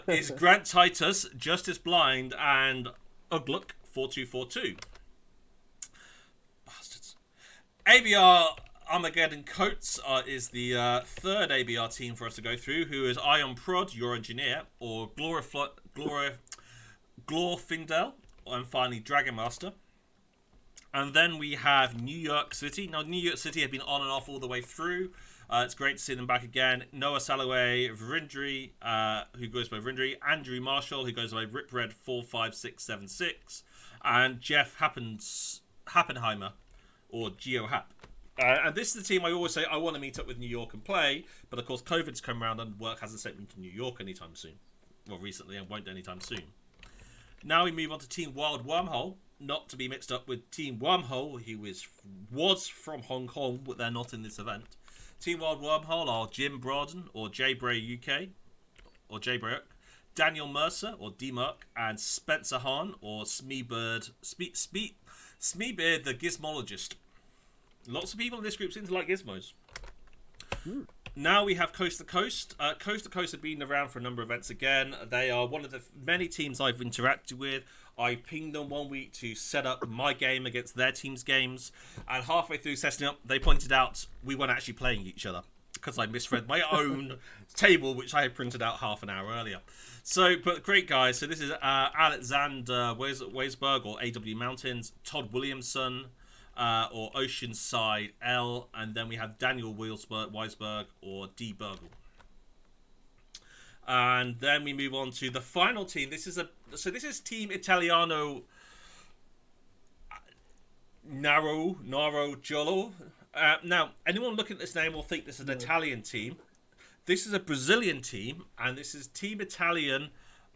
Is Grant Titus, Justice Blind, and Ugluk 4242. Bastards. ABR Armageddon Coates is the third ABR team for us to go through, who is Ion Prod, your engineer, or Glorfindel, and finally Dragon Master. And then we have New York City. Now, New York City have been on and off all the way through. It's great to see them back again. Noah Salloway, Vrindry, who goes by Vrindry, Andrew Marshall, who goes by RipRed45676, and Jeff Happenheimer, or GeoHap. And this is the team I always say I want to meet up with New York and play, but of course COVID's come around and work hasn't sent me to New York anytime soon. Well, recently, and won't anytime soon. Now we move on to Team Wild Wormhole, not to be mixed up with Team Wormhole, who was from Hong Kong, but they're not in this event. Team Wild Wormhole are Jim Broaden, or J Bray UK, or J Bray, Daniel Mercer, or D-Merc, and Spencer Hahn, or Smeebeard the Gizmologist. Lots of people in this group seem to like gizmos. Now we have Coast to Coast. Coast to Coast have been around for a number of events again. They are one of the many teams I've interacted with. I pinged them one week to set up my game against their team's games. And halfway through setting up, they pointed out we weren't actually playing each other because I misread my own table, which I had printed out half an hour earlier. So, but great guys. So this is Alexander Weisberg, or AW Mountains, Todd Williamson, or Oceanside L, and then we have Daniel Weisberg, or D. Burgle. And then we move on to the final team. This is Team Italiano Naro Giolo. Now, anyone looking at this name will think this is an Italian team. This is a Brazilian team, and this is Team Italian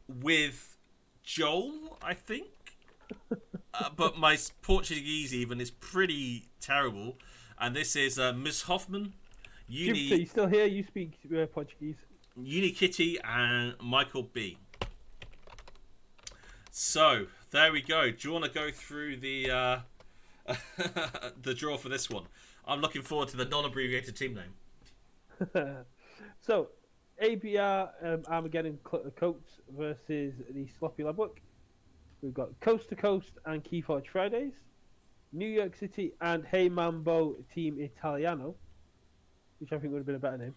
with Joel, I think. But my Portuguese even is pretty terrible. And this is Miss Hoffman, You still here? You speak Portuguese. Uni Kitty, and Michael B. So there we go. Do you want to go through the the draw for this one? I'm looking forward to the non-abbreviated team name. So, ABR Armageddon Coates versus the Sloppy Labwork. We've got Coast to Coast and Keyforge Fridays, New York City and Hey Mambo Team Italiano, which I think would have been a better name.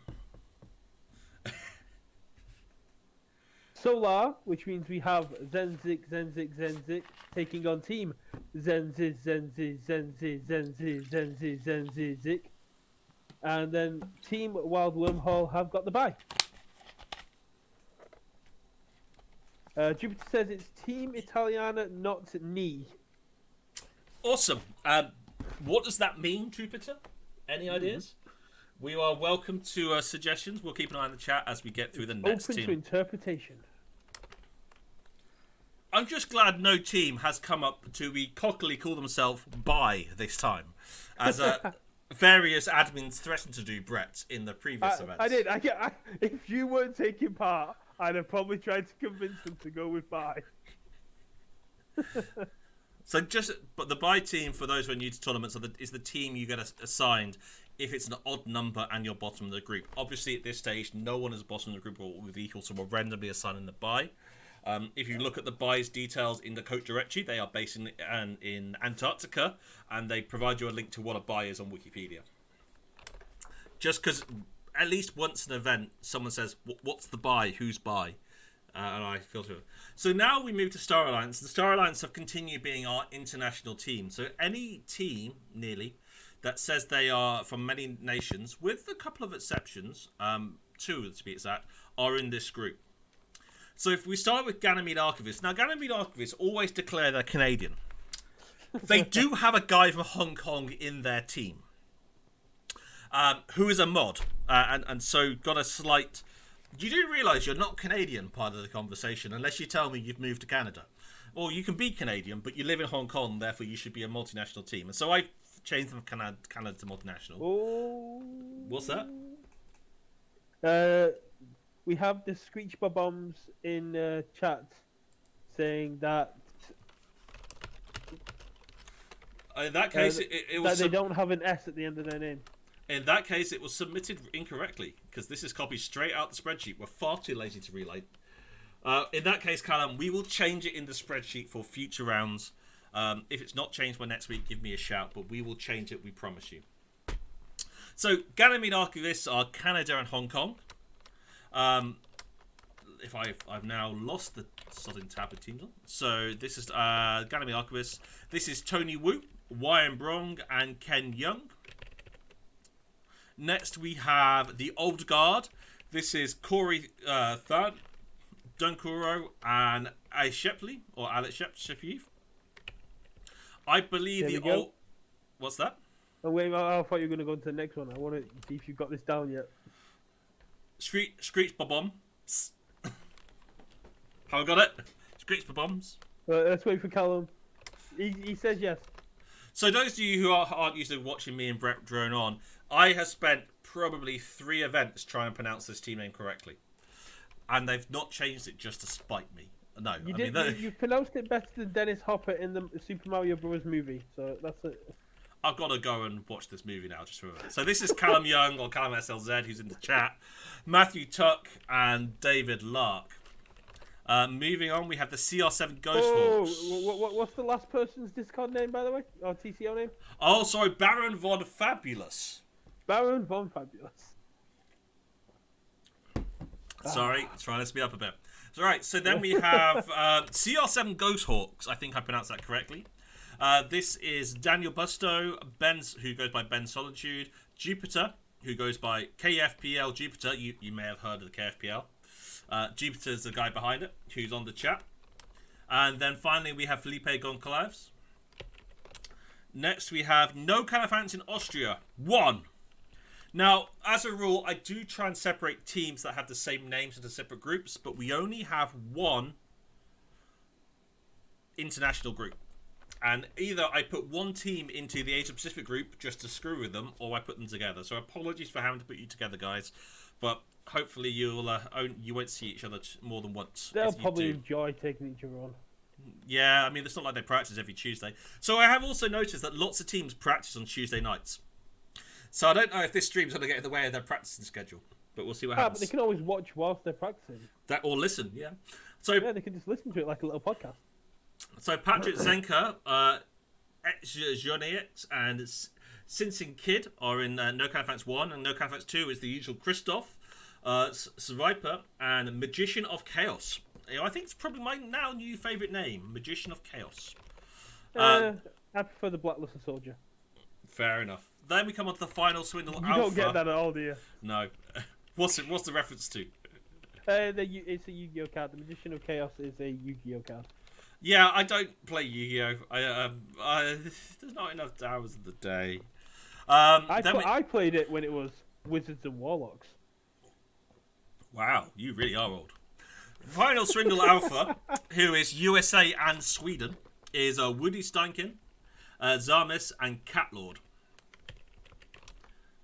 Solar, which means we have Zenzik taking on Team Zenzik. And then Team Wild Wormhole have got the bye. Jupiter says it's Team Italiana, not Ni. Awesome. What does that mean, Jupiter? Any ideas? We are welcome to suggestions. We'll keep an eye on the chat as we get through the next team. Open to interpretation. I'm just glad no team has come up to be cockily call themselves Bye this time, as various admins threatened to do, Brett, in the previous events. I did. If you weren't taking part, I'd have probably tried to convince them to go with Bye. But the Bye team, for those who are new to tournaments, is the team you get assigned if it's an odd number and you're bottom of the group. Obviously, at this stage, no one is bottom of the group or with equal, so we're randomly assigning the Bye. If you look at the Bye's details in the KOTE directory, they are based in Antarctica, and they provide you a link to what a Bye is on Wikipedia. Just because at least once an event, someone says, "What's the buy? Who's buy?" And I filter it. So now we move to Star Alliance. The Star Alliance have continued being our international team. So any team, nearly, that says they are from many nations, with a couple of exceptions, 2 to be exact, are in this group. So if we start with Ganymede Archivists. Now, Ganymede Archivists always declare they're Canadian. They do have a guy from Hong Kong in their team, who is a mod. And so got a slight... You do realise you're not Canadian part of the conversation unless you tell me you've moved to Canada. Or you can be Canadian, but you live in Hong Kong, therefore you should be a multinational team. And so I changed them from Canada to multinational. Oh. What's that? We have the Screech Bombs in chat saying that... In that case, it was... That they don't have an S at the end of their name. In that case, it was submitted incorrectly, because this is copied straight out the spreadsheet. We're far too lazy to relay. In that case, Callum, we will change it in the spreadsheet for future rounds. If it's not changed by next week, give me a shout, but we will change it, we promise you. So, Ganymede Archivists are Canada and Hong Kong. If I've now lost the sodding tab of teams on. So, this is Ganymede Archivists. This is Tony Wu, Wyan Brong, and Ken Young. Next, we have the Old Guard. This is Corey Third, Dunkuro, and Alex Shepley, or Alex Shepley. I believe the old... What's that? Oh, wait, I thought you were going to go to the next one. I want to see if you've got this down yet. Screech Bob-Bomb. How I got it? Screech Bob-Bombs. Let's wait for Callum. He says yes. So those of you who aren't used to watching me and Brett drone on, I have spent probably 3 events trying to pronounce this team name correctly. And they've not changed it just to spite me. No, you pronounced it better than Dennis Hopper in the Super Mario Bros. Movie, so that's it. I've got to go and watch this movie now, just for a minute. So this is Callum Young, or Callum SLZ, who's in the chat. Matthew Tuck and David Lark. Moving on, we have the CR7 Ghost Hawks. What's the last person's Discord name, by the way? Or TCO name? Oh, sorry, Baron Von Fabulous. Baron Von Fabulous. Sorry, trying to speed up a bit. All right, so then we have CR7 Ghost Hawks. I think I pronounced that correctly. This is Daniel Busto, who goes by Ben Solitude, Jupiter, who goes by KFPL Jupiter. You may have heard of the KFPL. Jupiter's the guy behind it, who's on the chat. And then finally we have Felipe Goncalves. Next we have No Califants in Austria, 1. Now, as a rule, I do try and separate teams that have the same names into separate groups, but we only have 1 international group. And either I put 1 team into the Asia Pacific group just to screw with them, or I put them together. So apologies for having to put you together, guys. But hopefully you won't see each other more than once. They'll probably enjoy taking each other on. Yeah, I mean, it's not like they practice every Tuesday. So I have also noticed that lots of teams practice on Tuesday nights. So I don't know if this stream's going to get in the way of their practicing schedule. But we'll see what happens. But they can always watch whilst they're practicing. That or listen, yeah. So yeah, they can just listen to it like a little podcast. So Patrick Zenka, Jonet, and Sinsin Kid are in No Califants 1, and No Califants 2 is the usual Christoph, Sviper, and Magician of Chaos. I think it's probably my now new favourite name, Magician of Chaos. I prefer the Blackluster Soldier. Fair enough. Then we come on to the final Swindle Alpha. You don't get that at all, do you? No. What's the reference to? It's a Yu-Gi-Oh card. The Magician of Chaos is a Yu-Gi-Oh card. Yeah, I don't play Yu-Gi-Oh. There's not enough hours of the day. I played it when it was Wizards and Warlocks. Wow, you really are old. Final Swindle Alpha, who is USA and Sweden, is Woody Steinkin, Zarmis, and Catlord.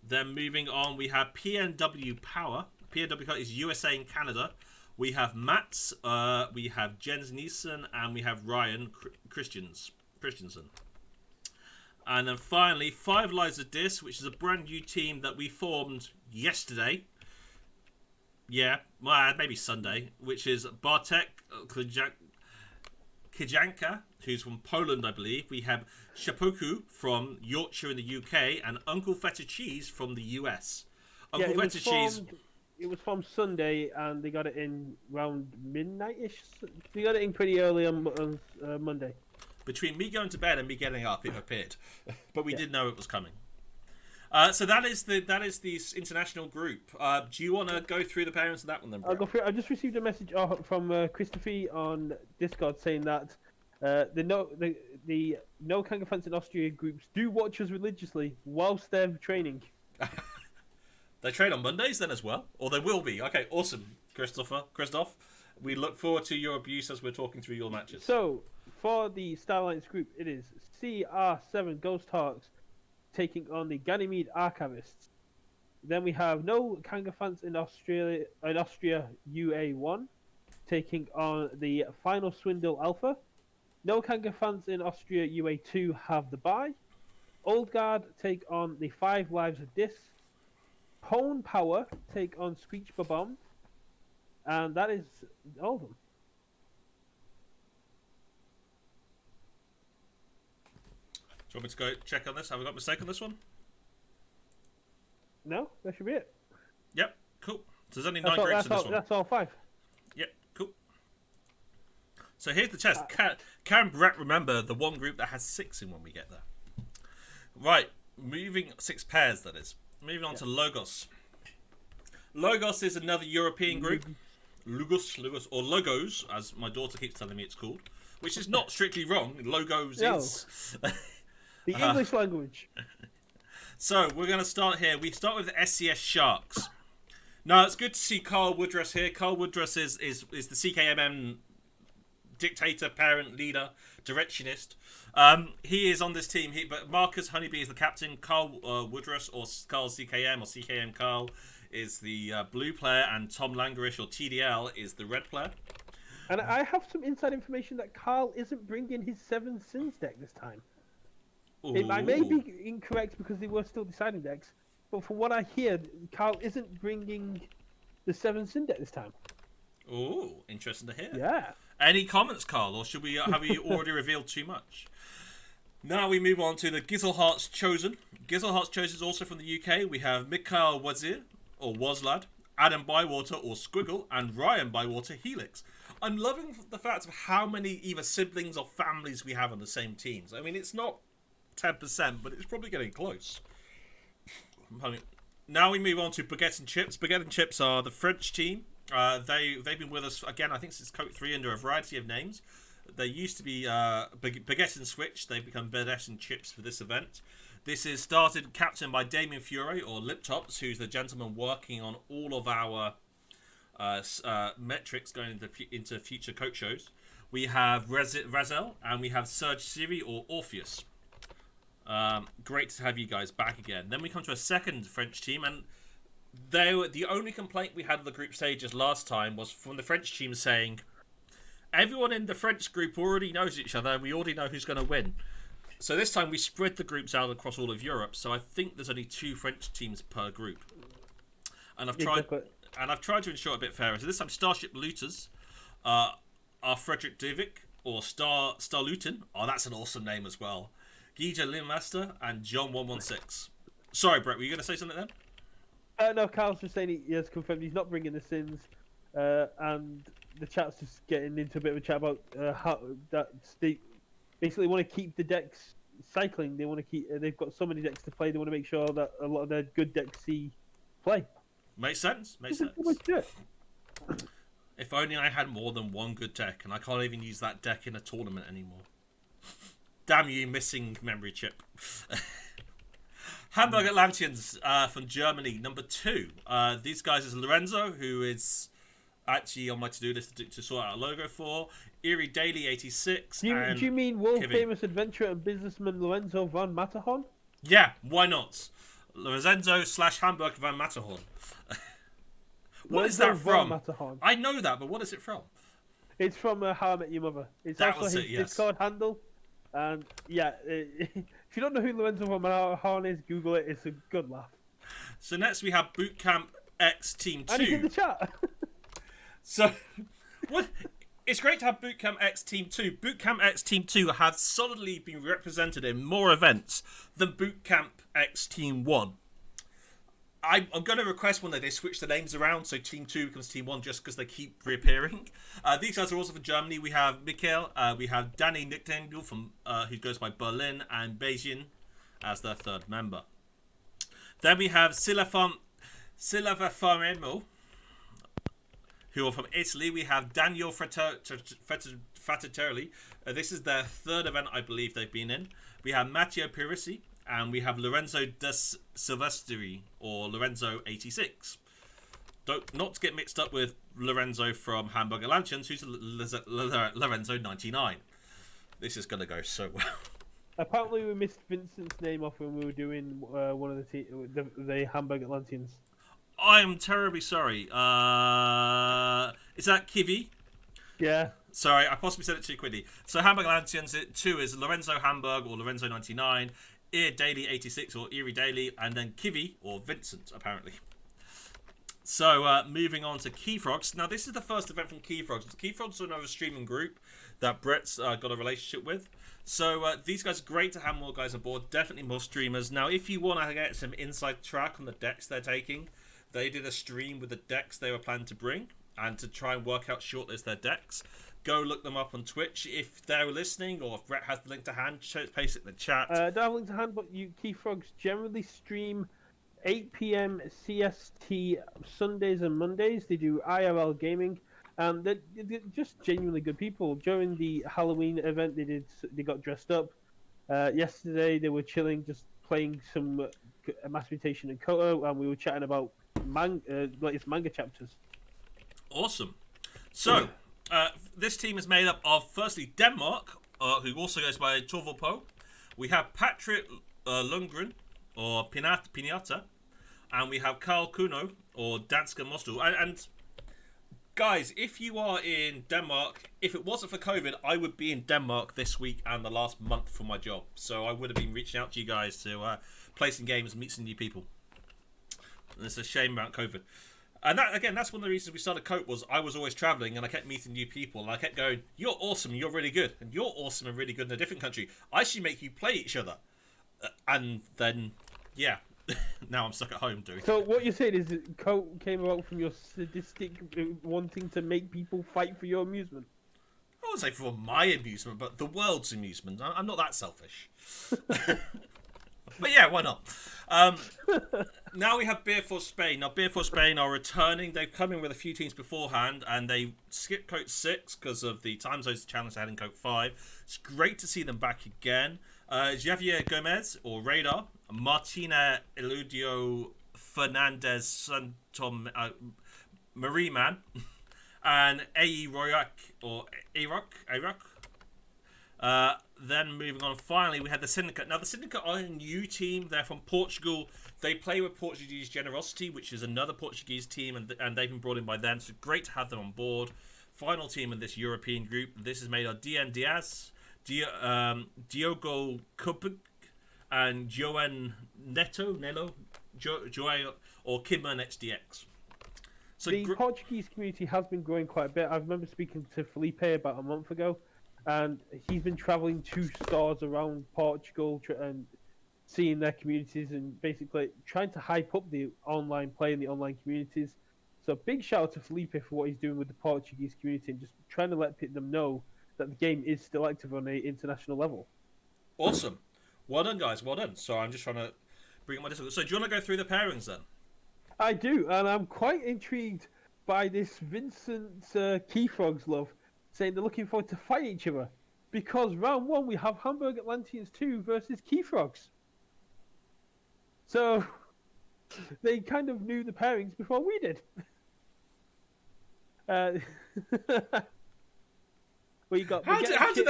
Then moving on, we have PNW Power. PNW Power is USA and Canada. We have Mats, we have Jens Neeson, and we have Ryan Christensen. And then finally, Five Lives of Dis, which is a brand new team that we formed yesterday. Yeah, well, maybe Sunday, which is Bartek Kijanka, who's from Poland, I believe. We have Shapoku from Yorkshire in the UK, and Uncle Feta Cheese from the US. Uncle it was Feta cheese. formed. It was from Sunday, and they got it in around midnight-ish. They got it in pretty early on Monday. Between me going to bed and me getting up, it appeared, but we did know it was coming. So that is the international group. Do you want to go through the pairings of that one then, bro? I'll go through. I just received a message from Christopher on Discord saying that the no Kanga fans in Austria groups do watch us religiously whilst they're training. They train on Mondays then as well, or they will be. Okay, awesome, Christoph. We look forward to your abuse as we're talking through your matches. So for the Star Alliance group, it is CR7 Ghost Hawks taking on the Ganymede Archivists. Then we have no Kanga fans in Austria UA1 taking on the Final Swindle Alpha. No Kanga fans in Austria UA2 have the bye. Old Guard take on the 5 Lives of Dis. Pone Power take on Screech Babom. And that is all of them. Do you want me to go check on this? Have I got a mistake on this one? No, that should be it. Yep, cool. So there's only 9 groups in this one. That's all 5. Yep, cool. So here's the test. Can Brett remember the one group that has 6 in when we get there? Right, moving 6 pairs, that is. Moving on to Logos. Logos is another European group. Logos, or Logos, as my daughter keeps telling me it's called. Which is not strictly wrong. Logos is... The English language. So, we're going to start here. We start with the SCS Sharks. Now, it's good to see Carl Woodruss here. Carl Woodruss is the CKMM dictator, parent, leader, directionist. He is on this team. But Marcus Honeybee is the captain. Carl Woodruss, or Carl CKM, or CKM Carl, is the blue player. And Tom Langerish, or TDL, is the red player. And I have some inside information that Carl isn't bringing his 7 Sins deck this time. I may be incorrect because they were still deciding decks, but from what I hear, Carl isn't bringing the 7 Sin deck this time. Oh, interesting to hear. Yeah. Any comments, Carl, or should we have you already revealed too much? Now we move on to the Gizelhart's Chosen. Gizelhart's Chosen is also from the UK. We have Mikhail Wazir, or Wazlad, Adam Bywater, or Squiggle, and Ryan Bywater Helix. I'm loving the fact of how many either siblings or families we have on the same teams. I mean, it's not 10%, but it's probably getting close. Now we move on to Baguette and Chips. Baguette and Chips are the French team. They've been with us, again, I think since KOTE 3 under a variety of names. They used to be Baguette and Switch. They've become Baguette and Chips for this event. This is started, captained by Damien Fiore, or Liptops, who's the gentleman working on all of our metrics going into future KOTE shows. We have Razel, and we have Serge Siri, or Orpheus. Great to have you guys back again. Then we come to a second French team, and the only complaint we had of the group stages last time was from the French team saying, everyone in the French group already knows each other, and we already know who's going to win. So this time we spread the groups out across all of Europe, so I think there's only 2 French teams per group. And I've tried to ensure a bit fairer. So this time Starship Looters are Frederick Divik, or Star Luton. Oh, that's an awesome name as well. Gija Limmaster and John 116. Sorry, Brett, were you going to say something then? No, Carl's just saying he has confirmed he's not bringing the Sins, and the chat's just getting into a bit of a chat about how that they basically want to keep the decks cycling. They want to keep. They've got so many decks to play. They want to make sure that a lot of their good decks see play. Makes sense. If only I had more than one good deck, and I can't even use that deck in a tournament anymore. Damn you, missing memory chip. Hamburg Atlanteans from Germany, number 2. These guys is Lorenzo, who is actually on my to-do list to sort out a logo for. Eerie Daily 86. Do you mean world-famous adventurer and businessman Lorenzo van Matterhorn? Yeah, why not? Lorenzo / Hamburg van Matterhorn. What is that from? Matterhorn. I know that, but what is it from? It's from How I Met Your Mother. It's that also his Discord handle. And yeah, if you don't know who Lorenzo van Matterhorn is, Google it. It's a good laugh. So next we have Bootcamp X Team 2. And he's in the chat. So, what? It's great to have Bootcamp X Team 2. Bootcamp X Team 2 has solidly been represented in more events than Bootcamp X Team 1. I'm going to request one day they switch the names around so Team 2 becomes Team 1 just because they keep reappearing. These guys are also from Germany. We have Mikkel, we have Danny Nichtengel from who goes by Berlin, and Beijing as their third member. Then we have Silafaremo, who are from Italy. We have Daniel Frateroli. This is their third event I believe they've been in. We have Matteo Pirissi. And we have Lorenzo de Silvestri, or Lorenzo 86. Not to get mixed up with Lorenzo from Hamburg Atlanteans, who's Lorenzo 99. This is going to go so well. Apparently, we missed Vincent's name off when we were doing one of the Hamburg Atlanteans. I am terribly sorry. Is that Kivi? Yeah. Sorry, I possibly said it too quickly. So Hamburg Atlanteans 2 is Lorenzo Hamburg, or Lorenzo 99. Ear Daily 86 or Erie Daily, and then Kivi or Vincent apparently. So moving on to Keyfrogs. Now this is the first event from Keyfrogs. Keyfrogs are another streaming group that Brett's got a relationship with. So these guys are great to have more guys on board. Definitely more streamers. Now if you want to get some inside track on the decks they're taking, they did a stream with the decks they were planning to bring and to try and work out shortlist their decks. Go look them up on Twitch if they're listening, or if Brett has the link to hand, paste it in the chat. Don't have a link to hand, but Keyfrogs generally stream 8 p.m. CST Sundays and Mondays. They do IRL gaming, and they're just genuinely good people. During the Halloween event, they got dressed up. Yesterday, they were chilling, just playing some Mass Mutation and KOTE, and we were chatting about latest manga chapters. Awesome. So. This team is made up of, firstly, Denmark, who also goes by Torvald Poe. We have Patrick Lundgren, or Pinata, and we have Karl Kuno, or Danske Mostel. And guys, if you are in Denmark, if it wasn't for COVID, I would be in Denmark this week and the last month for my job. So I would have been reaching out to you guys to play some games and meet some new people. And it's a shame about COVID. And that, again, that's one of the reasons we started KOTE, was I was always travelling and I kept meeting new people and I kept going, you're awesome and you're really good, and you're awesome and really good in a different country. I should make you play each other. And then, yeah, now I'm stuck at home doing So what you're saying is that KOTE came about from your sadistic wanting to make people fight for your amusement? I wouldn't say for my amusement, but the world's amusement. I'm not that selfish. But yeah, why not? Now we have Beer for Spain. Now, Beer for Spain are returning. They've come in with a few teams beforehand, and they skipped KOTE 6 because of the time zones challenge they had in KOTE 5. It's great to see them back again. Javier Gomez, or Radar, Martina Eludio Fernandez Santom Marie Man, and A.E. Royak, or Arock. Then moving on, finally, we had the Syndicate. Now, the Syndicate are a new team. They're from Portugal. They play with Portuguese Generosity, which is another Portuguese team, and they've been brought in by them. So great to have them on board. Final team in this European group. This is made of Dian Diaz, Diogo Kupig, and Joan Nello, Joao, or Kidman XDX. So the Portuguese community has been growing quite a bit. I remember speaking to Felipe about a month ago, and he's been traveling to stores around Portugal and seeing their communities and basically trying to hype up the online play and the online communities. So big shout out to Felipe for what he's doing with the Portuguese community and just trying to let them know that the game is still active on an international level. Awesome. Well done, guys. Well done. So I'm just trying to bring up my Discord. So do you want to go through the pairings then? I do, and I'm quite intrigued by this Vincent Keyfrogs love, saying they're looking forward to fight each other, because round one we have Hamburg Atlanteans 2 versus Keyfrogs. So they kind of knew the pairings before we did. Well, you got how do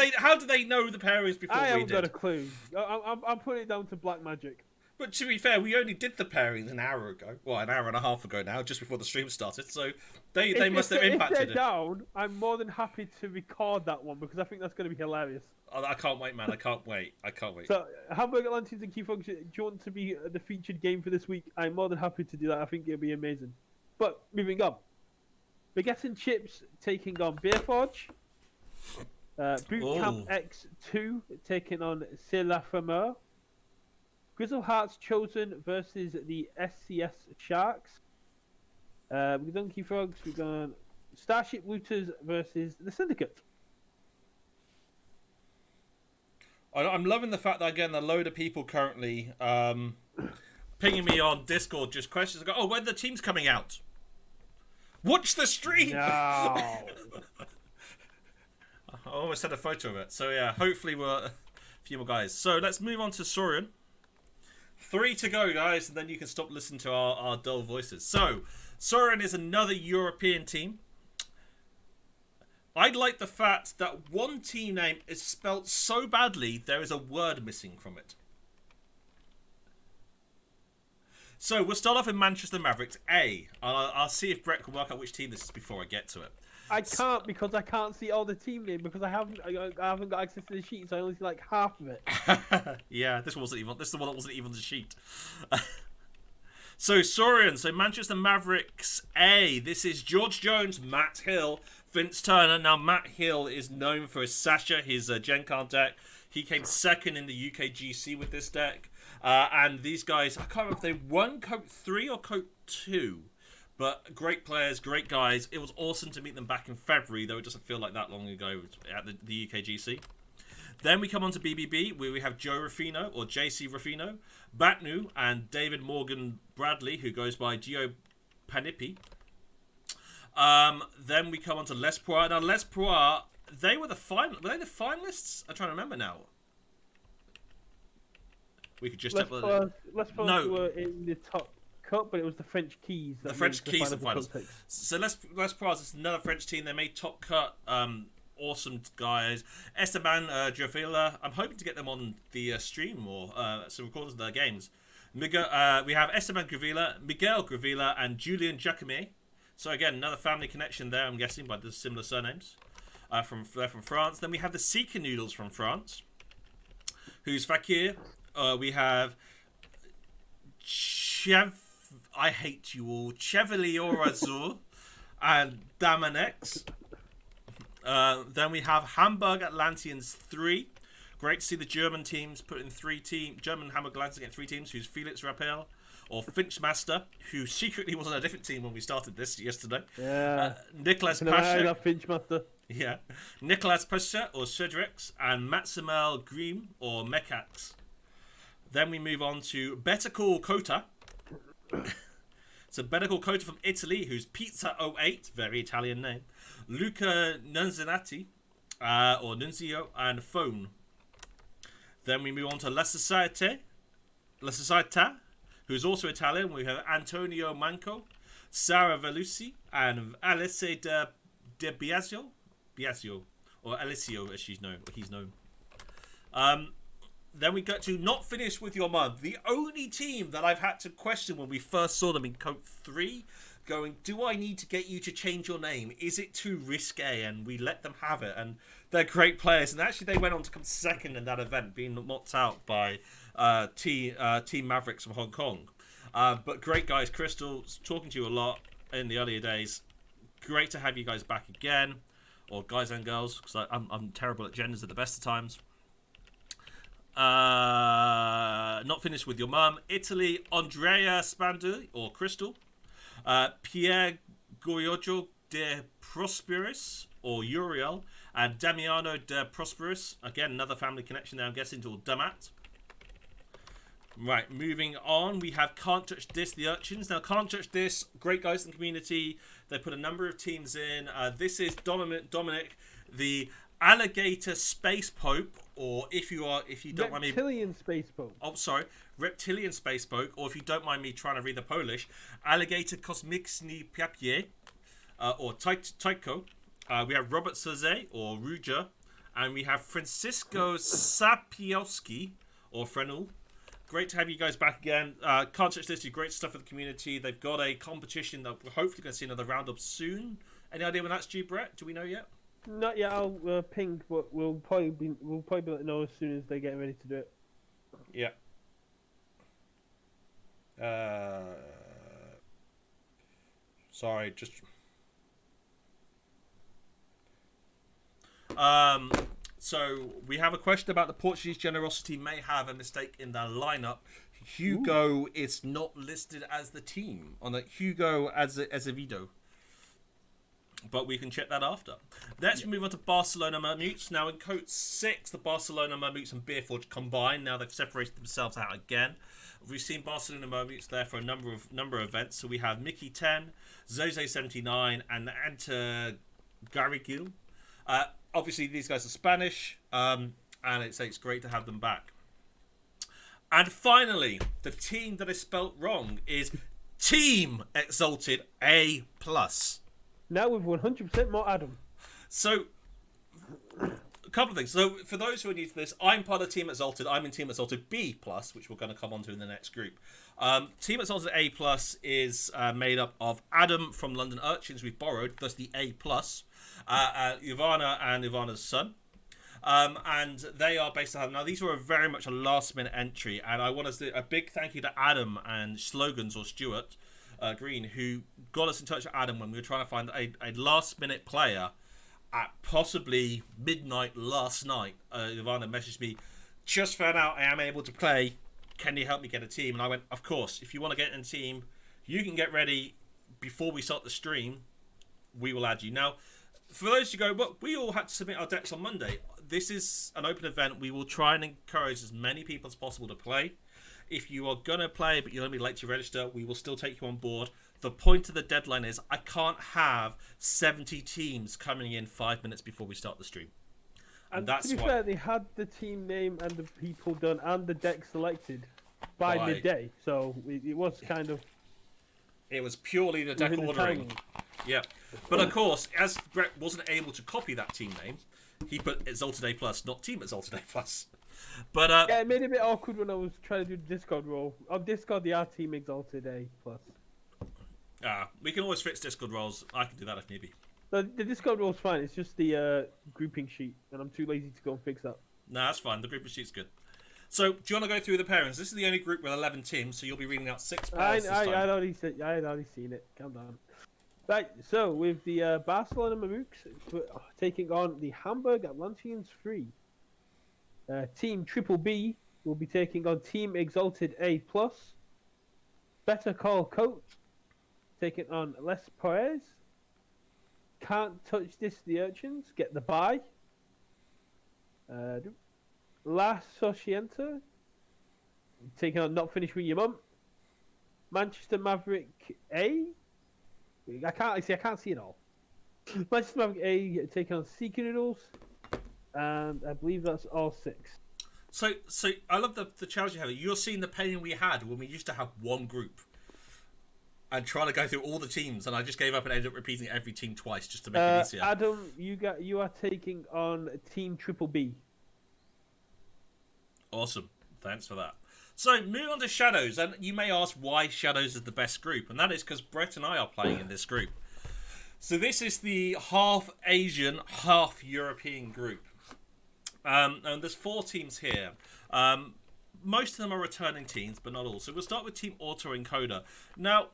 they know the pairings before we did? I haven't got a clue. I'm putting it down to black magic. But to be fair, we only did the pairings an hour ago. Well, an hour and a half ago now, just before the stream started. So they must have impacted If they're down, I'm more than happy to record that one because I think that's going to be hilarious. Oh, I can't wait, man. I can't wait. So, Hamburg Atlanteans and Keyfrogs, do you want to be the featured game for this week? I'm more than happy to do that. I think it'll be amazing. But, moving on. Baguette and Chips taking on Beerforge. Bootcamp X2 taking on C'est la Fameux. Grizzle Hearts Chosen versus the SCS Sharks. We've done Keyfrogs. We've done Starship Looters versus the Syndicate. I'm loving the fact that I'm getting a load of people currently pinging me on Discord, just questions. I go, oh, when the team's coming out? Watch the stream! No. I almost had a photo of it. So yeah, hopefully we're a few more guys. So let's move on to Saurian. 3 to go, guys, and then you can stop listening to our dull voices. So, Saurian is another European team. I like the fact that one team name is spelt so badly, there is a word missing from it. So, we'll start off in Manchester Mavericks A. I'll see if Brett can work out which team this is before I get to it. I can't because I can't see all the team name because I haven't got access to the sheet, so I only see like half of it. Yeah, this is the one that wasn't even the sheet. So Saurian, so Manchester Mavericks A. This is George Jones, Matt Hill, Vince Turner. Now Matt Hill is known for his Sasha, his Gen Card deck. He came second in the UKGC with this deck. And these guys, I can't remember if they won KOTE 3 or KOTE 2. But great players, great guys. It was awesome to meet them back in February, though it doesn't feel like that long ago at the UKGC. Then we come on to BBB, where we have Joe Ruffino, or JC Ruffino, Batnu, and David Morgan Bradley, who goes by Gio Panipi. Then we come on to Les Poir. Now, Les Poir, they were the finalists? I'm trying to remember now. We could just... Les Poir were in the top cut, but it was the French Keys. The French Keys the finals. So Les Poir is another French team. They made top cut. Awesome guys. Esteban Gravilla. I'm hoping to get them on the stream or some recordings of their games. We have Esteban Gravilla, Miguel Gravilla, and Julian Jacquemet. So again, another family connection there, I'm guessing, by the similar surnames. They're from France. Then we have the Seeker Noodles from France, who's Fakir. We have I hate you all. Chevalier Azur and Damanex. Then we have Hamburg Atlanteans 3. Great to see the German teams put in German Hamburg Atlanteans get 3 teams, who's Felix Rappel, or Finchmaster, who secretly was on a different team when we started this yesterday. Yeah. Nicholas Pasha. Finchmaster. Yeah. Nicholas Pasha, or Cedrix, and Maximel Grimm, or Mekax. Then we move on to Better Call KOTE. So Better Call KOTE from Italy, who's Pizza 08, very Italian name. Luca Nunzinati, or Nunzio, and Phone. Then we move on to La Societe, who's also Italian. We have Antonio Manco, Sara Velusi, and Alice de Biasio, or Alicio as he's known. Then we get to Not Finished With Your Mum, the only team that I've had to question when we first saw them in KOTE 3, going, do I need to get you to change your name? Is it too risque? And we let them have it. And they're great players. And actually they went on to come second in that event, being knocked out by Team Mavericks from Hong Kong. But great guys. Crystal, talking to you a lot in the earlier days. Great to have you guys back again. Or guys and girls, because I'm terrible at genders at the best of times. Not Finished With Your Mum. Italy, Andrea Spandu, or Crystal. Pierre Goyojo de Prosperus, or Uriel, and Damiano de Prosperus. Again, another family connection there, I'm guessing, to Damat. Right, moving on, we have Can't Touch This, the Urchins. Now, Can't Touch This, great guys in the community. They put a number of teams in. This is Dominic, the Alligator Space Pope, or if you don't mind me... Reptilian Space Pope. Oh, sorry. Reptilian Space Pope, or if you don't mind me trying to read the Polish, Alligator Kosmiczny Papier, or Tycho. We have Robert Soze, or Ruja, and we have Francisco Sapiowski, or Frenul. Great to have you guys back again. Can't Touch This, do great stuff for the community. They've got a competition that we're hopefully going to see another roundup soon. Any idea when that's due, Brett? Do we know yet? Not yet. I'll ping, but we'll probably be able to know as soon as they get ready to do it. Yeah. Sorry, just. So we have a question about the Portuguese generosity may have a mistake in their lineup. Hugo is not listed as the team on it. Hugo Azevedo. But we can check that after. Let's move on to Barcelona Mermutes. Now in KOTE 6, the Barcelona Mermutes and Beerforge combined. Now they've separated themselves out again. We've seen Barcelona Mermutes there for a number of events. So we have Mickey 10, Zoze 79, and Anta Garrigil. Obviously these guys are Spanish, and it's great to have them back. And finally, the team that is spelt wrong is Team Exalted A+. Now with 100% more Adam. So, a couple of things. So, for those who are new to this, I'm part of Team Exalted. I'm in Team Exalted B+, which we're going to come on to in the next group. Team Exalted A+ is made up of Adam from London Urchins, we've borrowed, thus the A+, Ivana and Ivana's son. And they are based on... Now, these were very much a last-minute entry, and I want to do a big thank you to Adam and Slogans, or Stuart Green, who got us in touch with Adam when we were trying to find a last-minute player at possibly midnight last night. Ivana messaged me, just found out I am able to play. Can you help me get a team? And I went, of course. If you want to get in a team, you can get ready before we start the stream. We will add you. Now, for those who go, well, we all had to submit our decks on Monday. This is an open event. We will try and encourage as many people as possible to play. If you are going to play, but you're going to be late to register, we will still take you on board. The point of the deadline is I can't have 70 teams coming in 5 minutes before we start the stream. And that's to be fair, they had the team name and the people done and the deck selected by midday. So it was kind of... It was purely the deck ordering. Yeah. But of course, as Brett wasn't able to copy that team name, he put Exalted A+, not Team Exalted A+. But yeah, it made it a bit awkward when I was trying to do the Discord role. On Discord, they are Team Exalted A+. We can always fix Discord roles. I can do that if need be. The Discord role's fine. It's just the grouping sheet, and I'm too lazy to go and fix that. No, that's fine. The grouping sheet's good. So, do you want to go through the pairings? This is the only group with 11 teams, so you'll be reading out 6 pairs this time. I had already seen it. Calm down. Right, so with the Barcelona Mamooks taking on the Hamburg Atlanteans 3. Team Triple B will be taking on Team Exalted A+. Better Call KOTE taking on Les Perez. Can't Touch This the Urchins get the bye. La Socienta taking on Not Finished With Your Mum. Manchester Maverick A. I can't see it all. Manchester Maverick A taking on Seeker Noodles. And I believe that's all 6. So I love the challenge you have. You're seeing the pain we had when we used to have one group and trying to go through all the teams, and I just gave up and ended up repeating every team twice just to make it easier. Adam, you are taking on Team Triple B. Awesome. Thanks for that. So, moving on to Shadows, and you may ask why Shadows is the best group, and that is because Brett and I are playing in this group. So this is the half Asian, half European group. And there's 4 teams here. Most of them are returning teams, but not all. So we'll start with Team Autoencoder. Now,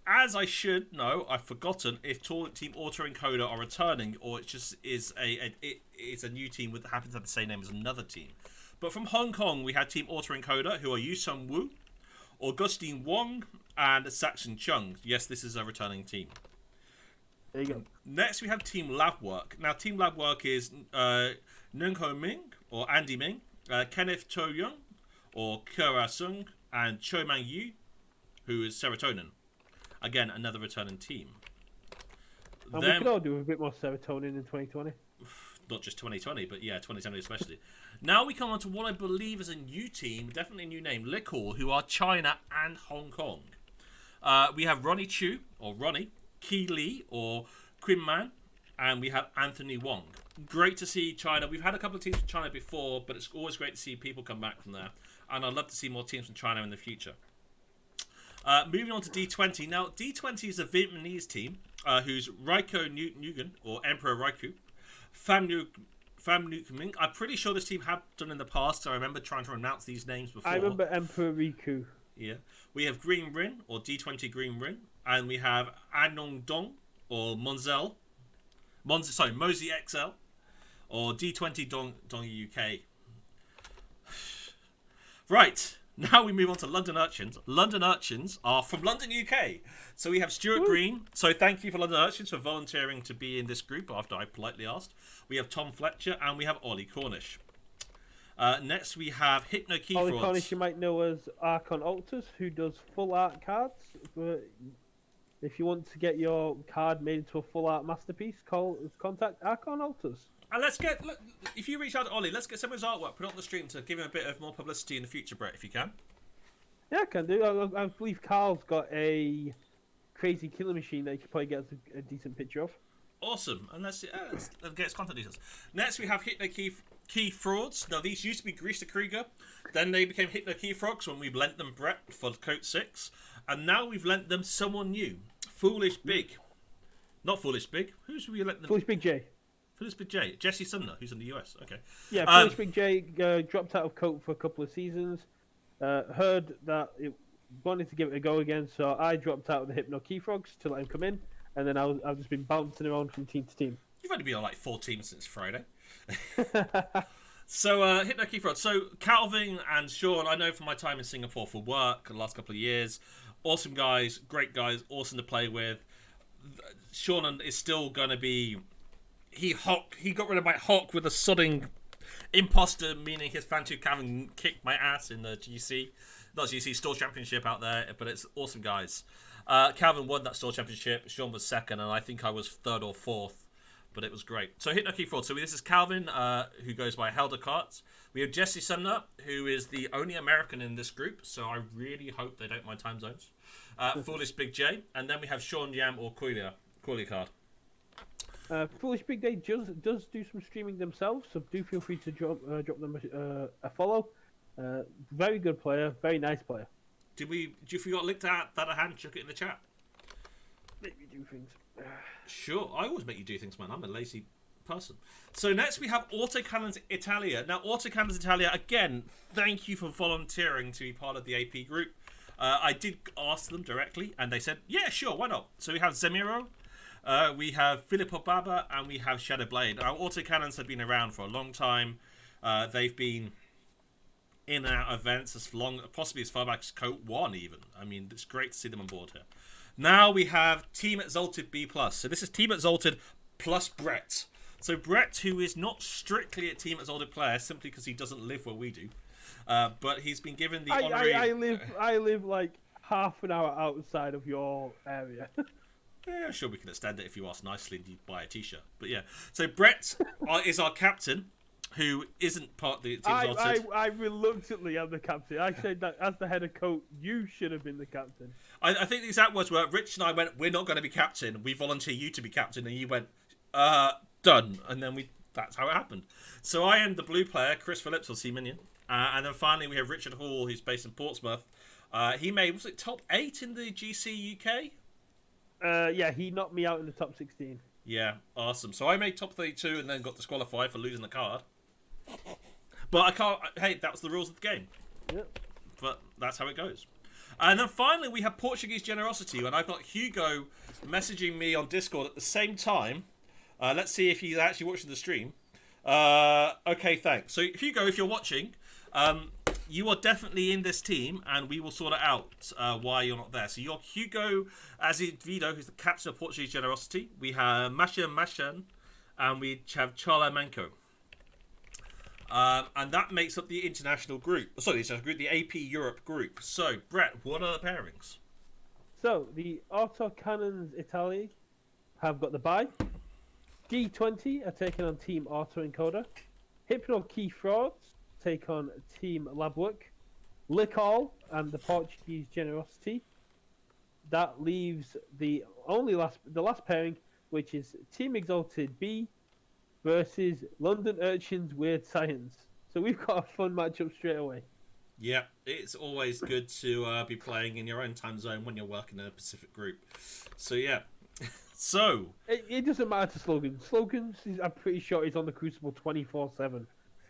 as I should know, I've forgotten if Team Autoencoder are returning, or it just is it's a new team that happens to have the same name as another team. But from Hong Kong, we had Team Autoencoder, who are Yusung Wu, Augustine Wong, and Saxon Chung. Yes, this is a returning team. There you go. Next, we have Team Labwork. Now, Team Labwork is Nung Ho Ming, or Andy Ming, Kenneth To Young, or Kura Sung, and Cho Mang Yu, who is Serotonin. Again, another returning team. And we could all do with a bit more serotonin in 2020. Not just 2020, but yeah, 2020 especially. Now we come on to what I believe is a new team, definitely a new name, Lickle, who are China and Hong Kong. We have Ronnie Chu, or Ronnie, Ki Lee, or Quim Man, and we have Anthony Wong. Great to see China. We've had a couple of teams from China before, but it's always great to see people come back from there. And I'd love to see more teams from China in the future. Moving on to D20. Now, D20 is a Vietnamese team who's Raiko Nguyen, or Emperor Raikou, Pham Nuc Ming. I'm pretty sure this team have done in the past, so I remember trying to announce these names before. I remember Emperor Riku. Yeah. We have Green Rin, or D20 Green Rin, and we have Anong Dong, or Mosey XL, or D20 Dong UK. Right. Now we move on to London Urchins. London Urchins are from London, UK. So we have Stuart Green. So thank you for London Urchins for volunteering to be in this group after I politely asked. We have Tom Fletcher and we have Ollie Cornish. Next we have Hypno Keyforge. Ollie Cornish you might know as Archon Altus, who does full art cards. If you want to get your card made into a full art masterpiece, contact Archon Altus. And if you reach out to Ollie, let's get some of his artwork, put it on the stream to give him a bit of more publicity in the future, Brett, if you can. Yeah, I can do. I believe Carl's got a crazy killer machine that you can probably get a decent picture of. Awesome. And let's get his contact details. Next, we have Hypno Key Frauds. Now, these used to be Grease the Krieger. Then they became Hypno Key Frogs when we lent them Brett for KOTE 6. And now we've lent them someone new. Foolish Big. Not Foolish Big. Who should we let them? Foolish Big J. Foolish Big J. Jesse Sumner, who's in the US. Okay. Yeah, Foolish Big J dropped out of KOTE for a couple of seasons. Heard that it wanted to give it a go again, so I dropped out of the Hypno Key Frogs to let him come in. And then I've just been bouncing around from team to team. You've only been on like 4 teams since Friday. So, Hypno Key Fraud. So, Calvin and Sean, I know from my time in Singapore for work the last couple of years. Awesome guys, great guys, awesome to play with. Sean is still going to be... He got rid of my Hawk with a sodding imposter, meaning his fan 2 Calvin kicked my ass in the GC. Not GC, Store Championship out there, but it's awesome guys. Calvin won that Store Championship, Sean was second, and I think I was third or fourth. But it was great. So Hypno Key Fraud. So this is Calvin, who goes by Heldercart. We have Jesse Sumner, who is the only American in this group. So I really hope they don't mind time zones. Foolish Big J. And then we have Sean Yam or Coilia card. Foolish Big J does do some streaming themselves, so do feel free to drop them a follow. Very good player, very nice player. If you got linked at that a hand, chuck it in the chat. Make me do things. Sure, I always make you do things, man. I'm a lazy person. So next we have Autocannons Italia. Now, Autocannons Italia, again, thank you for volunteering to be part of the AP group. I did ask them directly, and they said, yeah, sure, why not? So we have Zemiro, we have Filippo Baba, and we have Shadowblade. Our Autocannons have been around for a long time. They've been in and out of events as long, possibly as far back as KOTE 1 even. I mean, it's great to see them on board here. Now we have Team Exalted B+. So this is Team Exalted plus Brett. So Brett, who is not strictly a Team Exalted player, simply because he doesn't live where we do, but he's been given the honorary... I live like half an hour outside of your area. Yeah, sure, we can extend it if you ask nicely and you buy a T-shirt. But yeah, so Brett is our captain, who isn't part of the Team Exalted. I reluctantly am the captain. I said that as the head of KOTE, you should have been the captain. I think the exact words were, Rich and I went, we're not going to be captain. We volunteer you to be captain. And you went, done. And then that's how it happened. So I am the blue player, Chris Phillips or C-Minion. And then finally we have Richard Hall, who's based in Portsmouth. He made, was it top 8 in the GC UK? Yeah, he knocked me out in the top 16. Yeah, awesome. So I made top 32 and then got disqualified for losing the card. But I can't... Hey, that was the rules of the game. Yep. But that's how it goes. And then finally, we have Portuguese Generosity. And I've got Hugo messaging me on Discord at the same time. Let's see if he's actually watching the stream. Okay, thanks. So, Hugo, if you're watching, you are definitely in this team. And we will sort it out why you're not there. So, you're Hugo Azevedo, who's the captain of Portuguese Generosity. We have Masha Mashan. And we have Charla Manco. And that makes up the international group. Sorry, the AP Europe group. So, Brett, what are the pairings? So, the Autocannons Italy have got the bye. D20 are taking on Team Auto Encoder. Hypno Key Frauds take on Team Labwork. Lick All and the Portuguese Generosity. That leaves the last pairing, which is Team Exalted B versus London Urchins Weird Science. So we've got a fun matchup straight away. Yeah, it's always good to be playing in your own time zone when you're working in a Pacific group. So yeah, so it doesn't matter to Slogan. Slogan, I'm pretty sure he's on the Crucible 24/7.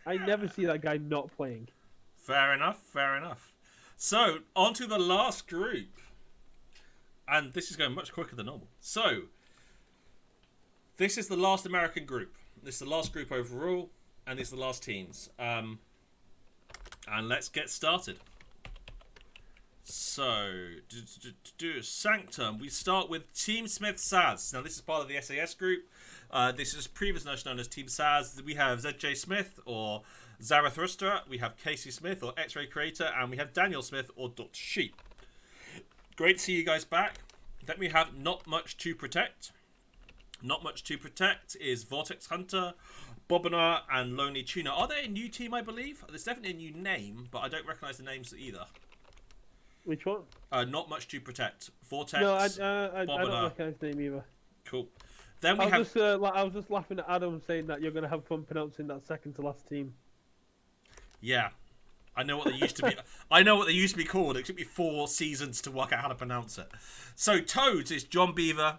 I never see that guy not playing. Fair enough. Fair enough. So on to the last group, and this is going much quicker than normal. So this is the last American group. This is the last group overall, and this is the last teams. And let's get started. So, Sanctum. We start with Team Smith Saz. Now, this is part of the SAS group. This is previously known as Team Saz. We have ZJ Smith or Zarathustra. We have Casey Smith or X-Ray Creator. And we have Daniel Smith or Dr. Sheep. Great to see you guys back. Then we have Not Much to Protect. Not Much to Protect is Vortex Hunter, Bobinar, and Lonely Tuna. Are they a new team, I believe? There's definitely a new name, but I don't recognise the names either. Which one? Not Much to Protect. Vortex, No, I Bobinar. don't recognise the name either. Cool. Then we I was just laughing at Adam saying that you're going to have fun pronouncing that second to last team. Yeah. I know what they used to be. I know what they used to be called. It took me 4 seasons to work out how to pronounce it. So Toads is John Beaver,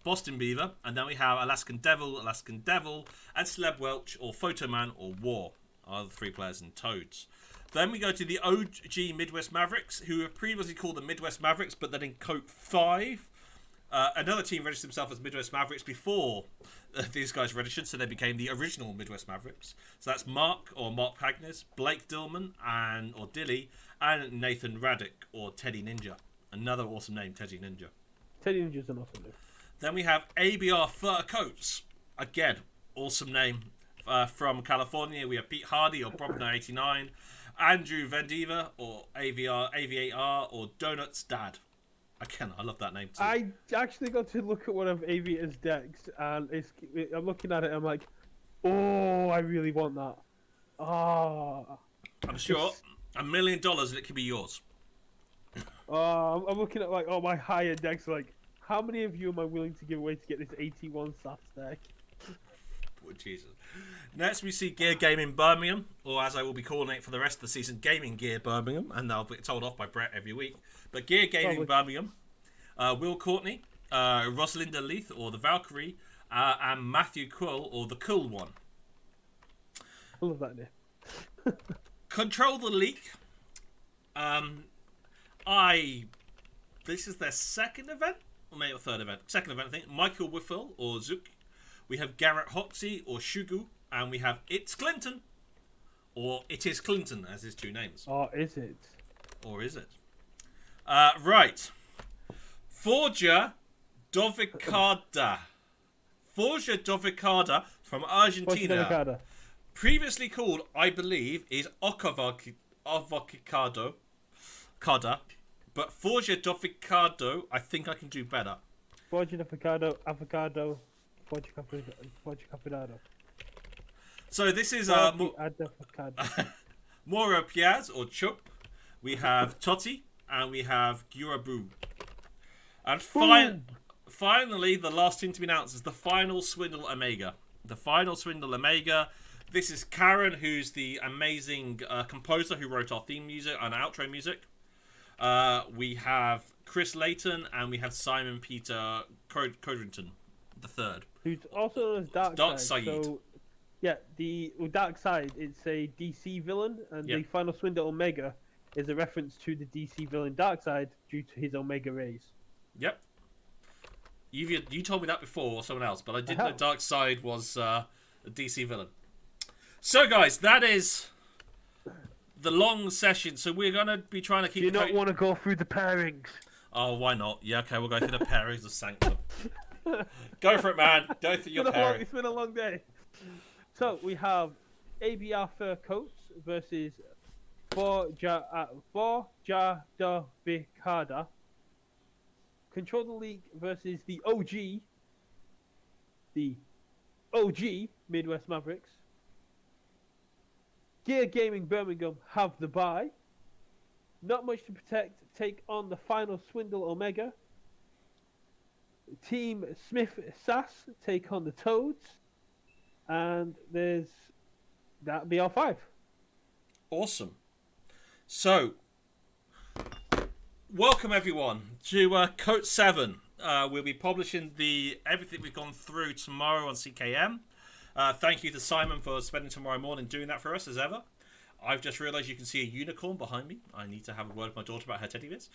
Boston Beaver, and then we have Alaskan Devil, and Sleb Welch or Photoman or War are the 3 players in Toads. Then we go to the OG Midwest Mavericks, who were previously called the Midwest Mavericks, but then in KOTE 5, another team registered themselves as Midwest Mavericks before these guys registered, so they became the original Midwest Mavericks. So that's Mark Pagnes, Blake Dillman or Dilly, and Nathan Raddick or Teddy Ninja. Another awesome name, Teddy Ninja. Teddy Ninja's an awesome name. Then we have ABR Fur Coats. Again, awesome name. From California, we have Pete Hardy or Probner89, Andrew Vendiva or AV8R or Donuts Dad. Again, I love that name too. I actually got to look at one of Aviator's decks, and I'm looking at it, and I'm like, oh, I really want that. I'm sure $1 million and it could be yours. I'm looking at like my higher decks, like, how many of you am I willing to give away to get this 81 Sats deck? Oh, Jesus. Next, we see Gear Gaming Birmingham, or as I will be calling it for the rest of the season, Gaming Gear Birmingham, and I'll be told off by Brett every week. But Gear Gaming Birmingham, Will Courtney, Rosalinda Leith, or the Valkyrie, and Matthew Quill, or the Cool One. I love that name. Control the Leak. This is their second event, or maybe a third event. Second event, I think. Michael Wiffle, or Zook. We have Garrett Hoxie, or Shugu, and we have It's Clinton, or It Is Clinton, as his 2 names. Or is it? Or is it? Right. Forja Dovicada. Forja Dovicada from Argentina. Previously called, I believe, is Avocado. But Forja Dovicado, I think I can do better. Forja Avocado, Forja Caponado. So this is Moro Piaz or Chup. We have Totti and we have Gurabu. And finally, the last team to be announced is the Final Swindle Omega. The Final Swindle Omega. This is Karen, who's the amazing composer who wrote our theme music and outro music. We have Chris Layton and we have Simon Peter Codrington, the third. Who's also known as Darkseid. So, yeah, the Darkseid, it's a DC villain, and the Final Swindle Omega is a reference to the DC villain Darkseid due to his Omega rays. Yep. You told me that before, or someone else, but I didn't know Darkseid was a DC villain. So, guys, that is the long session. So we're going to be trying to keep... Do you not want to go through the pairings? Oh, why not? Yeah, okay, we'll go through the pairings of Sanctum. Go for it, man. Go through your pairing. It's been a long day. So, we have ABR Fur Coats versus Forja Vicada. Control the League versus the OG Midwest Mavericks. Gear Gaming Birmingham have the bye. Not Much to Protect take on the Final Swindle Omega. Team Smith Sass take on the Toads. And that'll be our 5. Awesome. So, welcome everyone to KOTE 7. We'll be publishing everything we've gone through tomorrow on CKM. Thank you to Simon for spending tomorrow morning doing that for us, as ever. I've just realised you can see a unicorn behind me. I need to have a word with my daughter about her teddy bears.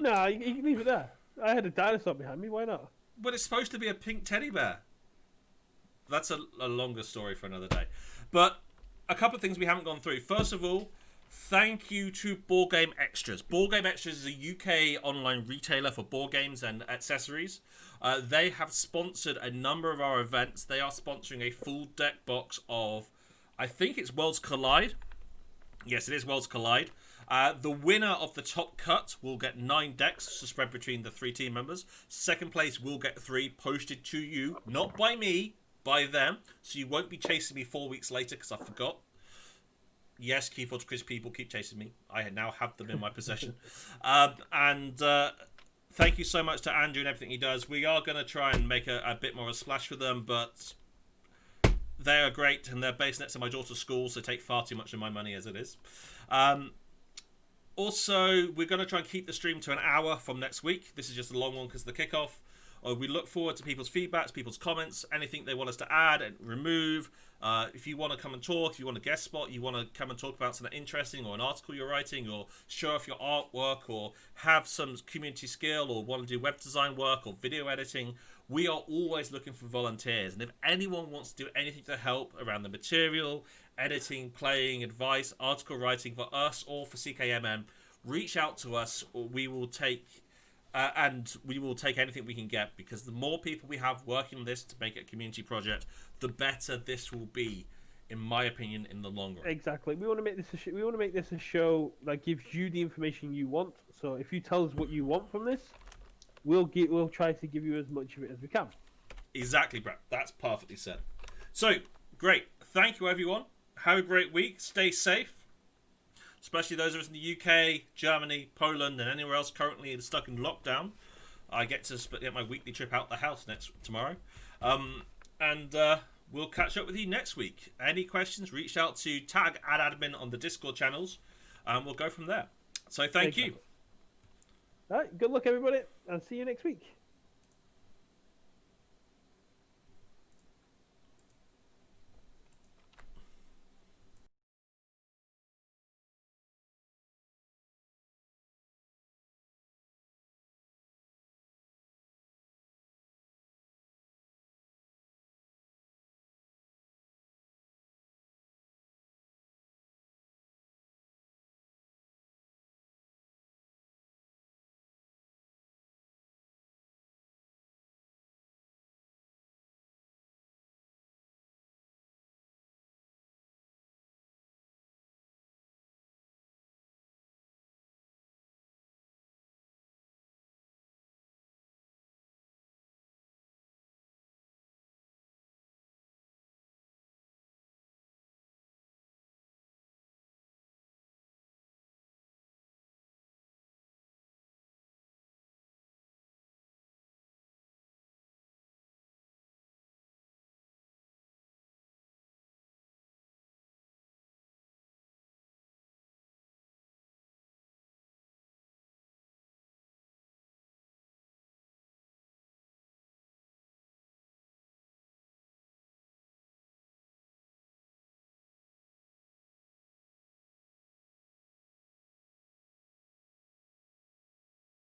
No, you can leave it there. I had a dinosaur behind me, why not? But it's supposed to be a pink teddy bear. That's a longer story for another day. But a couple of things we haven't gone through. First of all, Thank you to Board Game Extras. Board Game Extras is a UK online retailer for board games and accessories. They have sponsored a number of our events. They are sponsoring a full deck box of, I think it's Worlds Collide. Yes, it is Worlds Collide. The winner of the top cut will get 9 decks to spread between the 3 team members. Second place will get 3 posted to you, not by me, by them. So you won't be chasing me 4 weeks later because I forgot. Yes, Keyforge quiz people keep chasing me. I now have them in my possession. Thank you so much to Andrew and everything he does. We are going to try and make a bit more of a splash for them, but they are great, and they're based next to my daughter's school, so take far too much of my money as it is. Also, we're going to try and keep the stream to an hour from next week. This is just a long one because of the kickoff. We look forward to people's feedbacks, people's comments, anything they want us to add and remove. If you want to come and talk, if you want a guest spot, you want to come and talk about something interesting or an article you're writing or show off your artwork or have some community skill or want to do web design work or video editing, we are always looking for volunteers. And if anyone wants to do anything to help around the material, editing, playing, advice, article writing for us or for CKMM, reach out to us. We will take anything we can get, because the more people we have working on this to make it a community project, the better this will be, in my opinion, in the long run. Exactly. We want to make this a show that gives you the information you want. So if you tell us what you want from this, we'll try to give you as much of it as we can. Exactly, Brett. That's perfectly said. So great. Thank you, everyone. Have a great week. Stay safe. Especially those of us in the UK, Germany, Poland, and anywhere else currently stuck in lockdown. I get to get my weekly trip out the house tomorrow. We'll catch up with you next week. Any questions, reach out to tag @admin on the Discord channels, and we'll go from there. So thank you. All right, good luck, everybody, and see you next week.